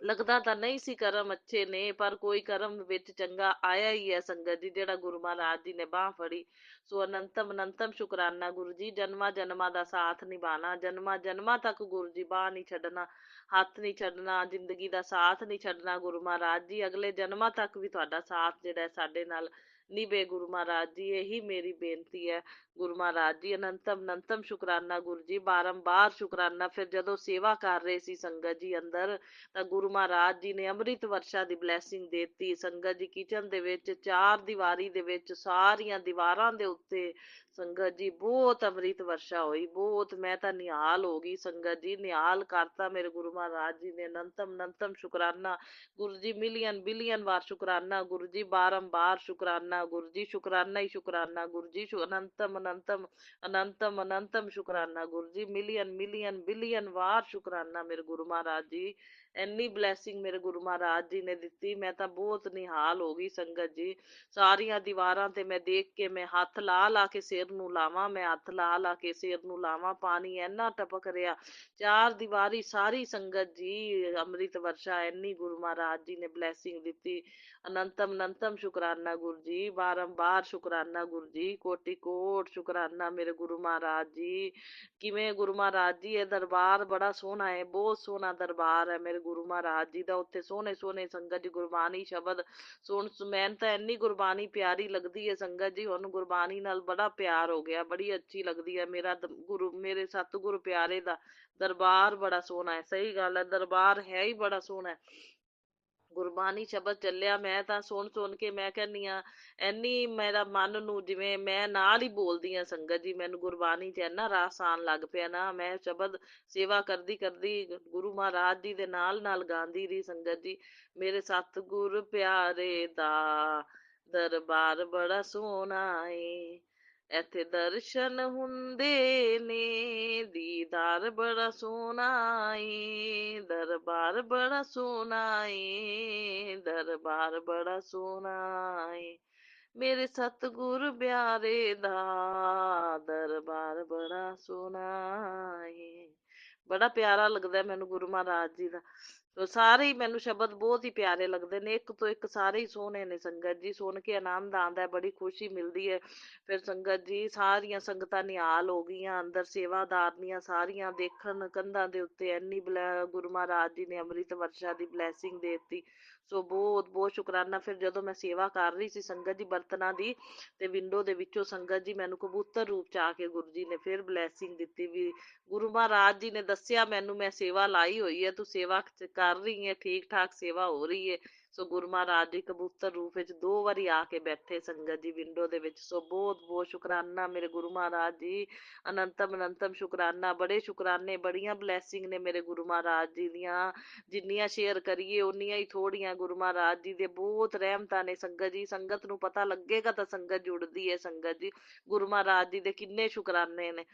ਲੱਗਦਾ ਤਾਂ ਨਹੀਂ ਸੀ ਕਰਮ ਅੱਛੇ ਨੇ, ਪਰ ਕੋਈ ਕਰਮ ਵਿੱਚ ਚੰਗਾ ਆਇਆ ਹੀ ਹੈ ਸੰਗਤ ਜੀ, ਜਿਹੜਾ ਗੁਰੂ ਮਹਾਰਾਜ ਜੀ ਨੇ ਬਾਂਹ ਫੜੀ। ਸੋ ਅਨੰਤਮ ਅਨੰਤਮ ਸ਼ੁਕਰਾਨਾ ਗੁਰੂ ਜੀ। ਜਨਮਾਂ ਜਨਮਾਂ ਦਾ ਸਾਥ ਨਿਭਾਣਾ, ਜਨਮਾਂ ਜਨਮਾਂ ਤੱਕ ਗੁਰੂ ਜੀ ਬਾਂਹ ਨਹੀਂ ਛੱਡਣਾ, ਹੱਥ ਨਹੀਂ ਛੱਡਣਾ, ਜ਼ਿੰਦਗੀ ਦਾ ਸਾਥ ਨਹੀਂ ਛੱਡਣਾ ਗੁਰੂ ਮਹਾਰਾਜ ਜੀ। ਅਗਲੇ ਜਨਮਾਂ ਤੱਕ ਵੀ ਤੁਹਾਡਾ ਸਾਥ ਜਿਹੜਾ ਸਾਡੇ ਨਾਲ ਨਿਭੇ ਗੁਰੂ ਮਹਾਰਾਜ ਜੀ, ਇਹੀ ਮੇਰੀ ਬੇਨਤੀ ਹੈ ਗੁਰੂ ਮਹਾਰਾਜ ਜੀ। ਅਨੰਤਮ ਅਨੰਤਮ ਸ਼ੁਕਰਾਨਾ ਗੁਰੂ ਜੀ, ਬਾਰੰਬਾਰ ਸ਼ੁਕਰਾਨਾ। ਫਿਰ ਜਦੋਂ ਸੇਵਾ ਕਰ ਰਹੇ ਸੀ ਸੰਗਤ ਜੀ ਅੰਦਰ, ਤਾਂ ਗੁਰੂ ਮਹਾਰਾਜ ਜੀ ਨੇ ਅੰਮ੍ਰਿਤ ਵਰਸ਼ਾ ਦੀ ਬਲੈਸਿੰਗ ਦੇਤੀ ਸੰਗਤ ਜੀ। ਕਿਚਨ ਦੇ ਵਿੱਚ ਚਾਰ ਦੀਵਾਰੀ ਦੇ ਵਿੱਚ ਸਾਰੀਆਂ ਦੀਵਾਰਾਂ ਦੇ ਉੱਤੇ ਸੰਗਤ ਜੀ ਬਹੁਤ ਅੰਮ੍ਰਿਤ ਵਰਸ਼ਾ ਹੋਈ, ਬਹੁਤ। ਮੈਂ ਤਾਂ ਨਿਹਾਲ ਹੋ ਗਈ ਸੰਗਤ ਜੀ, ਨਿਹਾਲ ਕਰਤਾ ਮੇਰੇ ਗੁਰੂ ਮਹਾਰਾਜ ਜੀ ਨੇ। ਅਨੰਤਮ ਅਨੰਤਮ ਸ਼ੁਕਰਾਨਾ ਗੁਰੂ ਜੀ, ਮਿਲੀਅਨ ਬਿਲੀਅਨ ਵਾਰ ਸ਼ੁਕਰਾਨਾ ਗੁਰੂ ਜੀ, ਬਾਰੰਬਾਰ ਸ਼ੁਕਰਾਨਾ शुक्राना गुरु जी, शुक्राना ही शुक्राना गुरु जी, अनंतम अनंतम अनंतम अनंतम शुक्राना गुरु जी, मिलियन मिलियन बिलियन वार शुक्राना मेरे गुरु महाराज जी। ਇੰਨੀ ਬਲੈਸਿੰਗ ਮੇਰੇ ਗੁਰੂ ਮਹਾਰਾਜ ਜੀ ਨੇ ਦਿੱਤੀ, ਮੈਂ ਤਾਂ ਬਹੁਤ ਨਿਹਾਲ ਹੋ ਗਈ ਸੰਗਤ ਜੀ। ਸਾਰੀਆਂ ਦੀਵਾਰਾਂ ਤੇ ਮੈਂ ਦੇਖ ਕੇ ਮੈਂ ਹੱਥ ਲਾ ਲਾ ਕੇ ਸਿਰ ਨੂੰ ਲਾਵਾਂ, ਮੈਂ ਹੱਥ ਲਾ ਲਾ ਕੇ ਸਿਰ ਨੂੰ ਲਾਵਾਂ, ਪਾਣੀ ਇੰਨਾ ਟਪਕ ਰਿਹਾ ਚਾਰ ਦੀਵਾਰੀ ਸਾਰੀ ਸੰਗਤ ਜੀ। ਅੰਮ੍ਰਿਤ ਵਰਸ਼ਾ ਇੰਨੀ ਗੁਰੂ ਮਹਾਰਾਜ ਜੀ ਨੇ ਬਲੈਸਿੰਗ ਦਿੱਤੀ। ਅਨੰਤਮ ਅਨੰਤਮ ਸ਼ੁਕਰਾਨਾ ਗੁਰੂ ਜੀ, ਬਾਰੰਬਾਰ ਸ਼ੁਕਰਾਨਾ ਗੁਰੂ ਜੀ, ਕੋਟि ਕੋਟ ਸ਼ੁਕਰਾਨਾ ਮੇਰੇ ਗੁਰੂ ਮਹਾਰਾਜ ਜੀ। ਕਿਵੇਂ ਗੁਰੂ ਮਹਾਰਾਜ ਜੀ, ਇਹ ਦਰਬਾਰ ਬੜਾ ਸੋਹਣਾ ਹੈ, ਬਹੁਤ ਸੋਹਣਾ ਦਰਬਾਰ ਹੈ ਮੇਰੇ ਗੁਰੂ ਮਹਾਰਾਜ ਜੀ ਦਾ। ਉੱਥੇ ਸੋਹਣੇ ਸੋਹਣੇ ਸੰਗਤ ਜੀ ਗੁਰਬਾਣੀ ਸ਼ਬਦ ਸੁਣ, ਮੈਨੂੰ ਤਾਂ ਇੰਨੀ ਗੁਰਬਾਣੀ ਪਿਆਰੀ ਲੱਗਦੀ ਹੈ ਸੰਗਤ ਜੀ, ਹੁਣ ਗੁਰਬਾਣੀ ਨਾਲ ਬੜਾ ਪਿਆਰ ਹੋ ਗਿਆ, ਬੜੀ ਅੱਛੀ ਲੱਗਦੀ ਹੈ। ਮੇਰਾ ਗੁਰੂ, ਮੇਰੇ ਸਤਿਗੁਰੂ ਪਿਆਰੇ ਦਾ ਦਰਬਾਰ ਬੜਾ ਸੋਹਣਾ ਹੈ। ਸਹੀ ਗੱਲ ਹੈ, ਦਰਬਾਰ ਹੈ ਹੀ ਬੜਾ ਸੋਹਣਾ ਹੈ। ਗੁਰਬਾਣੀ ਸ਼ਬਦ ਚੱਲਿਆ, ਮੈਂ ਤਾਂ ਸੁਣ ਸੁਣ ਕੇ ਮੈਂ ਕਹਿੰਦੀ ਆ ਇੰਨੀ ਮੇਰਾ ਮਨ ਨੂੰ, ਜਿਵੇਂ ਮੈਂ ਨਾਲ ਹੀ ਬੋਲਦੀ ਆ ਸੰਗਤ ਜੀ, ਮੈਨੂੰ ਗੁਰਬਾਣੀ 'ਚ ਇੰਨਾ ਰਸ ਆਉਣ ਲੱਗ ਪਿਆ ਨਾ, ਮੈਂ ਸ਼ਬਦ ਸੇਵਾ ਕਰਦੀ ਕਰਦੀ ਗੁਰੂ ਮਹਾਰਾਜ ਜੀ ਦੇ ਨਾਲ ਨਾਲ ਗਾਉਂਦੀ ਰਹੀ ਸੰਗਤ ਜੀ। ਮੇਰੇ ਸਤਿਗੁਰ ਪਿਆਰੇ ਦਾ ਦਰਬਾਰ ਬੜਾ ਸੋਹਣਾ ਏ, ਇੱਥੇ ਦਰਸ਼ਨ ਹੁੰਦੇ ਨੇ, ਦੀਦਾਰ ਬੜਾ ਸੋਹਣਾ ਏ, ਦਰਬਾਰ ਬੜਾ ਸੋਹਣਾ ਏ, ਦਰਬਾਰ ਬੜਾ ਸੋਹਣਾ ਏ, ਮੇਰੇ ਸਤਿਗੁਰ ਪਿਆਰੇ ਦਾ ਦਰਬਾਰ ਬੜਾ ਸੋਹਣਾ ਏ। ਬੜਾ ਪਿਆਰਾ ਲੱਗਦਾ ਮੈਨੂੰ ਗੁਰੂ ਮਹਾਰਾਜ ਜੀ ਦਾ। ਸਾਰੇ ਹੀ ਮੈਨੂੰ ਸ਼ਬਦ ਬਹੁਤ ਹੀ ਪਿਆਰੇ ਲੱਗਦੇ ਨੇ, ਇੱਕ ਤੋਂ ਇੱਕ ਸਾਰੇ ਹੀ ਸੋਹਣੇ ਨੇ ਸੰਗਤ ਜੀ। ਸੁਣ ਕੇ ਆਨੰਦ ਆਉਂਦਾ, ਬੜੀ ਖੁਸ਼ੀ ਮਿਲਦੀ ਹੈ। ਫਿਰ ਸੰਗਤ ਜੀ ਸਾਰੀਆਂ ਸੰਗਤਾਂ ਨਿਹਾਲ ਹੋ ਗਈਆਂ, ਅੰਦਰ ਸੇਵਾਦਾਰਨੀਆਂ ਸਾਰੀਆਂ ਦੇਖਣ ਕੰਧਾਂ ਦੇ ਉੱਤੇ ਇੰਨੀ ਗੁਰੂ ਮਹਾਰਾਜ ਜੀ ਨੇ ਅੰਮ੍ਰਿਤ ਵਰਸ਼ਾ ਦੀ ਬਲੈਸਿੰਗ ਦੇ ਦਿੱਤੀ। ਸੋ ਬਹੁਤ ਬਹੁਤ ਸ਼ੁਕਰਾਨਾ। ਫਿਰ ਜਦੋਂ ਮੈਂ ਸੇਵਾ ਕਰ ਰਹੀ ਸੀ ਸੰਗਤ ਜੀ ਬਰਤਨਾਂ ਦੀ, ਤੇ ਵਿੰਡੋ ਦੇ ਵਿੱਚੋਂ ਸੰਗਤ ਜੀ ਮੈਨੂੰ ਕਬੂਤਰ ਰੂਪ ਚ ਆ ਕੇ ਗੁਰੂ ਜੀ ਨੇ ਫਿਰ ਬਲੈਸਿੰਗ ਦਿੱਤੀ ਵੀ ਗੁਰੂ ਮਹਾਰਾਜ ਜੀ ਨੇ ਦੱਸਿਆ ਮੈਨੂੰ, ਮੈਂ ਸੇਵਾ ਲਾਈ ਹੋਈ ਹੈ, ਤੂੰ ਸੇਵਾ ਕਰ ਰਹੀ ਹੈ, ਠੀਕ ਠਾਕ ਸੇਵਾ ਹੋ ਰਹੀ ਹੈ। ਸੋ ਗੁਰੂ ਮਹਾਰਾਜ ਜੀ ਕਬੂਤਰ ਰੂਪ ਵਿੱਚ 2 ਵਾਰੀ ਆ ਕੇ ਬੈਠੇ ਸੰਗਤ ਜੀ ਵਿੰਡੋ ਦੇ ਵਿੱਚ। ਸੋ ਬਹੁਤ ਬਹੁਤ ਸ਼ੁਕਰਾਨਾ ਮੇਰੇ ਗੁਰੂ ਮਹਾਰਾਜ ਜੀ, ਅਨੰਤਮ ਅਨੰਤਮ ਸ਼ੁਕਰਾਨਾ। ਬੜੇ ਸ਼ੁਕਰਾਨੇ, ਬੜੀਆਂ ਬਲੈਸਿੰਗ ਨੇ ਮੇਰੇ ਗੁਰੂ ਮਹਾਰਾਜ ਜੀ ਦੀਆਂ, ਜਿੰਨੀਆਂ ਸ਼ੇਅਰ ਕਰੀਏ ਉਨੀਆਂ ਹੀ ਥੋੜੀਆਂ। ਗੁਰੂ ਮਹਾਰਾਜ ਜੀ ਦੇ ਬਹੁਤ ਰਹਿਮਤਾਂ ਨੇ ਸੰਗਤ ਜੀ, ਸੰਗਤ ਨੂੰ ਪਤਾ ਲੱਗੇਗਾ ਤਾਂ ਸੰਗਤ ਜੁੜਦੀ ਹੈ ਸੰਗਤ ਜੀ। ਗੁਰੂ ਮਹਾਰਾਜ ਜੀ ਦੇ ਕਿੰਨੇ ਸ਼ੁਕਰਾਨੇ ਨੇ।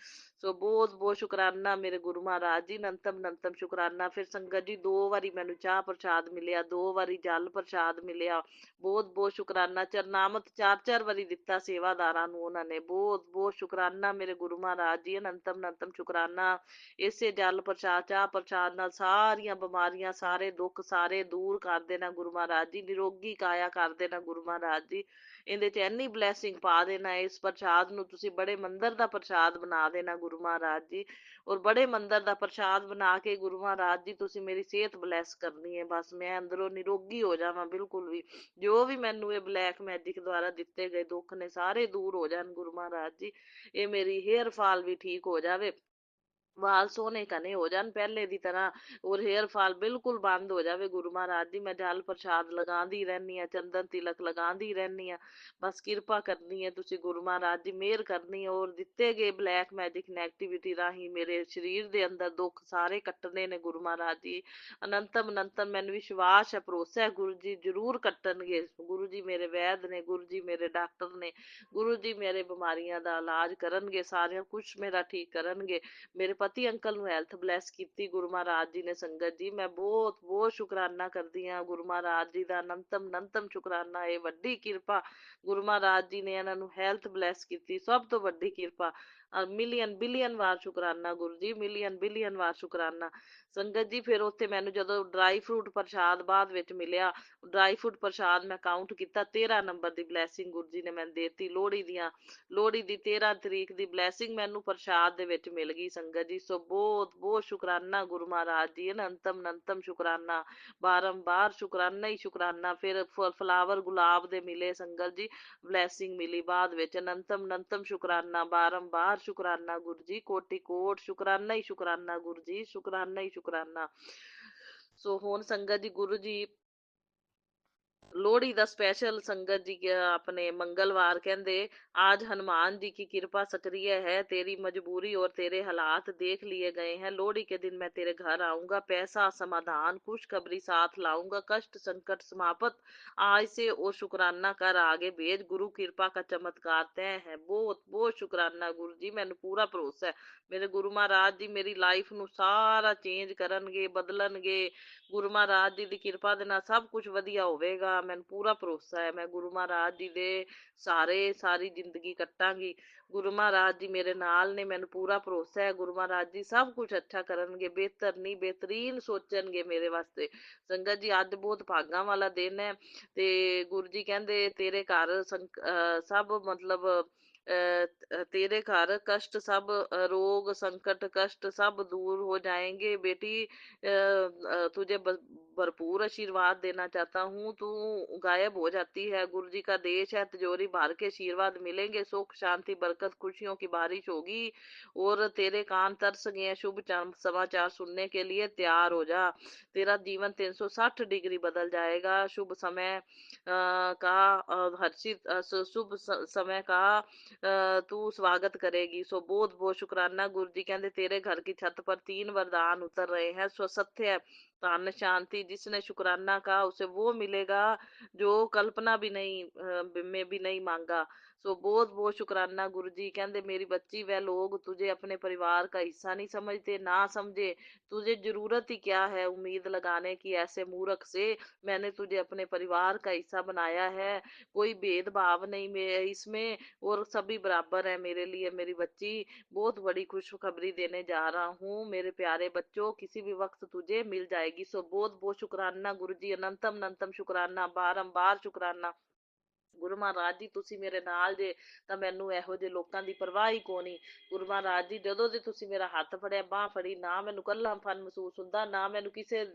ਸੋ ਬਹੁਤ ਬਹੁਤ ਸ਼ੁਕਰਾਨਾ ਮੇਰੇ ਗੁਰੂ ਮਹਾਰਾਜ ਜੀ, ਅਨੰਤਮ ਅਨੰਤਮ ਸ਼ੁਕਰਾਨਾ। ਫਿਰ ਸੰਗਤ ਜੀ 2 ਵਾਰੀ ਮੈਨੂੰ ਚਾਹ ਪ੍ਰਸ਼ਾਦ ਮਿਲਿਆ, 2 ਵਾਰੀ ਜਲ ਪ੍ਰਸ਼ਾਦ ਮਿਲਿਆ। ਬਹੁਤ ਬਹੁਤ ਸ਼ੁਕਰਾਨਾ। ਚਰਨਾਮਤ 4-4 ਵਾਰੀ ਦਿੱਤਾ ਸੇਵਾਦਾਰਾਂ ਨੂੰ ਉਹਨਾਂ ਨੇ। ਬਹੁਤ ਬਹੁਤ ਸ਼ੁਕਰਾਨਾ ਮੇਰੇ ਗੁਰੂ ਮਹਾਰਾਜ ਜੀ, ਅਨੰਤਮ ਅਨੰਤਮ ਸ਼ੁਕਰਾਨਾ। ਇਸੇ ਜਲ ਪ੍ਰਸ਼ਾਦ ਚਾਹ ਪ੍ਰਸ਼ਾਦ ਨਾਲ ਸਾਰੀਆਂ ਬਿਮਾਰੀਆਂ, ਸਾਰੇ ਦੁੱਖ ਸਾਰੇ ਦੂਰ ਕਰ ਦੇਣਾ ਗੁਰੂ ਮਹਾਰਾਜ ਜੀ, ਨਿਰੋਗੀ ਕਾਇਆ ਕਰ ਦੇਣਾ ਗੁਰੂ ਮਹਾਰਾਜ ਜੀ। ਇਹਦੇ 'ਚ ਇੰਨੀ ਬਲੈਸਿੰਗ ਪਾ ਦੇਣਾ, ਇਸ ਪ੍ਰਸ਼ਾਦ ਨੂੰ ਤੁਸੀਂ ਬੜੇ ਮੰਦਰ ਦਾ ਪ੍ਰਸ਼ਾਦ ਬਣਾ ਦੇਣਾ ਗੁਰੂ ਮਹਾਰਾਜ ਜੀ। ਔਰ ਬੜੇ ਮੰਦਰ ਦਾ ਪ੍ਰਸ਼ਾਦ ਬਣਾ ਕੇ ਗੁਰੂ ਮਹਾਰਾਜ ਜੀ ਤੁਸੀਂ ਮੇਰੀ ਸਿਹਤ ਬਲੈਸ ਕਰਨੀ ਹੈ, ਬਸ ਮੈਂ ਅੰਦਰੋਂ ਨਿਰੋਗੀ ਹੋ ਜਾਵਾਂ ਬਿਲਕੁਲ ਵੀ। ਜੋ ਵੀ ਮੈਨੂੰ ਇਹ ਬਲੈਕ ਮੈਜਿਕ ਦੁਆਰਾ ਦਿੱਤੇ ਗਏ ਦੁੱਖ ਨੇ ਸਾਰੇ ਦੂਰ ਹੋ ਜਾਣ ਗੁਰੂ ਮਹਾਰਾਜ ਜੀ। ਇਹ ਮੇਰੀ ਹੇਅਰ ਫਾਲ ਵੀ ਠੀਕ ਹੋ ਜਾਵੇ, ਵਾਲ ਸੋਹਣੇ ਘਣੇ ਹੋ ਜਾਣ ਪਹਿਲੇ ਦੀ ਤਰ੍ਹਾਂ, ਔਰ ਹੇਅਰ ਫਾਲ ਬਿਲਕੁਲ ਬੰਦ ਹੋ ਜਾਵੇ ਗੁਰੂ ਮਹਾਰਾਜ ਜੀ। ਮੈਂ ਜਲ ਪ੍ਰਸ਼ਾਦ ਲਗਾਉਂਦੀ ਰਹਿੰਦੀ ਹਾਂ, ਚੰਦਨ ਤਿਲਕ ਲਗਾਉਂਦੀ ਰਹਿੰਦੀ ਹਾਂ, ਬਸ ਕਿਰਪਾ ਕਰਨੀ ਹੈ ਤੁਸੀਂ ਗੁਰੂ ਮਹਾਰਾਜ ਜੀ, ਮਿਹਰ ਕਰਨੀ ਹੈ। ਔਰ ਦਿੱਤੇ ਗਏ ਬਲੈਕ ਮੈਜਿਕ ਨੈਗੇਟਿਵਿਟੀ ਰਾਹੀਂ ਮੇਰੇ ਸਰੀਰ ਦੇ ਅੰਦਰ ਦੁੱਖ ਸਾਰੇ ਕੱਟਣੇ ਨੇ ਗੁਰੂ ਮਹਾਰਾਜ ਜੀ। ਅਨੰਤਮ ਅਨੰਤਮ ਮੈਨੂੰ ਵਿਸ਼ਵਾਸ ਹੈ, ਭਰੋਸਾ ਹੈ ਗੁਰੂ ਜੀ ਜ਼ਰੂਰ ਕੱਟਣਗੇ। ਗੁਰੂ ਜੀ ਮੇਰੇ ਵੈਦ ਨੇ, ਗੁਰੂ ਜੀ ਮੇਰੇ ਡਾਕਟਰ ਨੇ, ਗੁਰੂ ਜੀ ਮੇਰੇ ਬਿਮਾਰੀਆਂ ਦਾ ਇਲਾਜ ਕਰਨਗੇ, ਸਾਰਿਆਂ ਕੁਛ ਮੇਰਾ ਠੀਕ ਕਰਨਗੇ। ਮੇਰੇ ਪਤੀ ਅੰਕਲ ਨੂੰ ਹੈਲਥ ਬਲੈਸ ਕੀਤੀ ਗੁਰੂ ਮਹਾਰਾਜ ਜੀ ਨੇ ਸੰਗਤ ਜੀ। ਮੈਂ ਬਹੁਤ ਬਹੁਤ ਸ਼ੁਕਰਾਨਾ ਕਰਦੀ ਹਾਂ ਗੁਰੂ ਮਹਾਰਾਜ ਜੀ ਦਾ, ਅਨੰਤਮ ਅਨੰਤਮ ਸ਼ੁਕਰਾਨਾ। ਇਹ ਵੱਡੀ ਕਿਰਪਾ ਗੁਰੂ ਮਹਾਰਾਜ ਜੀ ਨੇ ਇਹਨਾਂ ਨੂੰ ਹੈਲਥ ਬਲੈਸ ਕੀਤੀ, ਸਭ ਤੋਂ ਵੱਡੀ ਕਿਰਪਾ। ਮਿਲੀਅਨ ਬਿਲੀਅਨ ਵਾਰ ਸ਼ੁਕਰਾਨਾ ਗੁਰੂ ਜੀ, ਮਿਲੀਅਨ ਬਿਲੀਅਨ ਵਾਰ ਸ਼ੁਕਰਾਨਾ ਸੰਗਤ ਜੀ। ਫਿਰ ਉੱਥੇ ਮੈਨੂੰ ਜਦੋਂ ਡਰਾਈ ਫਰੂਟ ਪ੍ਰਸ਼ਾਦ ਬਾਅਦ ਵਿੱਚ ਮਿਲਿਆ, ਡਰਾਈ ਫਰੂਟ ਪ੍ਰਸ਼ਾਦ ਮੈਂ ਕਾਊਂਟ ਕੀਤਾ, 13 ਨੰਬਰ ਦੀ ਬਲੈਸਿੰਗ ਗੁਰੂ ਜੀ ਨੇ ਮੈਨੂੰ ਦੇਤੀ। ਲੋਹੜੀ ਦੀ 13 ਤਰੀਕ ਦੀ ਬਲੈਸਿੰਗ ਮੈਨੂੰ ਪ੍ਰਸ਼ਾਦ ਦੇ ਵਿੱਚ ਮਿਲ ਗਈ ਸੰਗਤ ਜੀ। ਸੋ ਬਹੁਤ ਬਹੁਤ ਸ਼ੁਕਰਾਨਾ ਗੁਰੂ ਮਹਾਰਾਜ ਜੀ, ਅਨੰਤਮ ਅਨੰਤਮ ਸ਼ੁਕਰਾਨਾ, ਬਾਰੰਬਾਰ ਸ਼ੁਕਰਾਨਾ ਹੀ ਸ਼ੁਕਰਾਨਾ। ਫਿਰ ਫਲਾਵਰ ਗੁਲਾਬ ਦੇ ਮਿਲੇ ਸੰਗਤ ਜੀ, ਬਲੈਸਿੰਗ ਮਿਲੀ ਬਾਅਦ ਵਿੱਚ। ਅਨੰਤਮ ਅਨੰਤਮ ਸ਼ੁਕਰਾਨਾ, ਬਾਰੰਬਾਰ ਸ਼ੁਕਰਾਨਾ ਗੁਰੂ ਜੀ, ਕੋਟि ਕੋਟ ਸ਼ੁਕਰਾਨਾ ਹੀ ਸ਼ੁਕਰਾਨਾ ਗੁਰੂ ਜੀ, ਸ਼ੁਕਰਾਨਾ ਹੀ ਸ਼ੁਕਰਾਨਾ। ਸੋ ਹੁਣ ਸੰਗਤ ਜੀ ਗੁਰੂ ਜੀ लोहड़ी दा स्पेशल संगत जी के अपने मंगलवार कहंदे आज हनुमान जी की कृपा सक्रिय है, तेरी मजबूरी और तेरे हालात देख लिए गए हैं। लोहड़ी के दिन मैं तेरे घर आऊंगा, पैसा समाधान खुशखबरी साथ लाऊंगा, कष्ट संकट समाप्त आज से ओ शुक्राना कर आगे भेज, गुरु कृपा का चमत्कार तय है। बहुत बहुत शुक्राना गुरु जी, मैंने पूरा भरोसा है मेरे गुरु महाराज जी मेरी लाइफ ਨੂੰ ਸਾਰਾ ਚੇਂਜ ਕਰਨਗੇ ਬਦਲਣਗੇ। ਗੁਰੂ ਮਹਾਰਾਜ ਜੀ ਦੀ ਕਿਰਪਾ ਦੇ ਨਾਲ ਸਭ ਕੁਝ ਵਧੀਆ ਹੋਵੇਗਾ, ਮੈਨੂੰ ਪੂਰਾ ਭਰੋਸਾ ਹੈ। ਮੈਂ ਗੁਰੂ ਮਹਾਰਾਜ ਜੀ ਦੇ ਸਾਰੀ ਜ਼ਿੰਦਗੀ ਕੱਟਾਂਗੀ। ਗੁਰੂ ਮਹਾਰਾਜ ਜੀ ਮੇਰੇ ਨਾਲ ਨੇ, ਮੈਨੂੰ ਪੂਰਾ ਭਰੋਸਾ ਹੈ। ਗੁਰੂ ਮਹਾਰਾਜ ਜੀ ਸਭ ਕੁਝ ਅੱਛਾ ਕਰਨਗੇ, ਬਿਹਤਰ ਨਹੀਂ ਬਿਹਤਰੀਨ ਸੋਚਣਗੇ ਮੇਰੇ ਵਾਸਤੇ। ਸੰਗਤ ਜੀ ਅੱਜ ਬਹੁਤ ਭਾਗਾਂ ਵਾਲਾ ਦਿਨ ਹੈ ਤੇ ਗੁਰੂ ਜੀ ਕਹਿੰਦੇ ਤੇਰੇ ਘਰ ਸਭ ਮਤਲਬ तेरे घर कष्ट सब रोग संकट कष्ट सब दूर हो जाएंगे बेटी। तुझे भरपूर आशीर्वाद देना चाहता हूँ, तू गायब हो जाती है। गुरु जी का देश है, तिजोरी भर के आशीर्वाद मिलेंगे, सुख शांति बरकत खुशियों की बारिश होगी और तेरे कान तरस गए हैं शुभ समाचार सुनने के लिए, तैयार हो जा। तेरा जीवन 360 डिग्री बदल जाएगा। शुभ समय का हर्षित शुभ समय का तू स्वागत करेगी। सो बहुत बहुत शुक्राना गुरु जी। कहते तेरे घर की छत पर 3 वरदान उतर रहे हैं, सो सत्य धन शांति। जिसने शुक्राना कहा उसे वो मिलेगा जो कल्पना भी नहीं में भी नहीं मांगा। सो बहुत बहुत शुक्राना गुरु जी। कहते मेरी बच्ची वह लोग तुझे अपने परिवार का हिस्सा नहीं समझते, ना समझे। तुझे जरूरत ही क्या है उम्मीद लगाने की ऐसे मूर्ख से, मैंने तुझे अपने परिवार का हिस्सा बनाया है। कोई भेदभाव नहीं मेरे इसमें और सभी बराबर है मेरे लिए। मेरी बच्ची बहुत बड़ी खुशखबरी देने जा रहा हूँ मेरे प्यारे बच्चों, किसी भी वक्त तुझे मिल जाएगी। सो बहुत बहुत शुक्राना गुरु जी, अनंतम अनंतम शुक्राना, बारंबार शुक्राना। ਗੁਰੂ ਮਹਾਰਾਜ ਜੀ ਤੁਸੀਂ ਮੇਰੇ ਨਾਲ ਜੇ ਤਾਂ ਮੈਨੂੰ ਇਹੋ ਜਿਹੇ ਲੋਕਾਂ ਦੀ ਪਰਵਾਹ ਹੀ ਕੋਈ ਨਹੀਂ। ਗੁਰੂ ਮਹਾਰਾਜ ਜੀ ਜਦੋਂ ਦੇ ਤੁਸੀਂ ਮੇਰਾ ਹੱਥ ਫੜਿਆ ਬਾਹ ਫੜੀ, ਨਾ ਮੈਨੂੰ ਕੱਲਾਪਨ ਮਹਿਸੂਸ ਹੁੰਦਾ, ਨਾ ਮੈਨੂੰ ਕਿਸੇ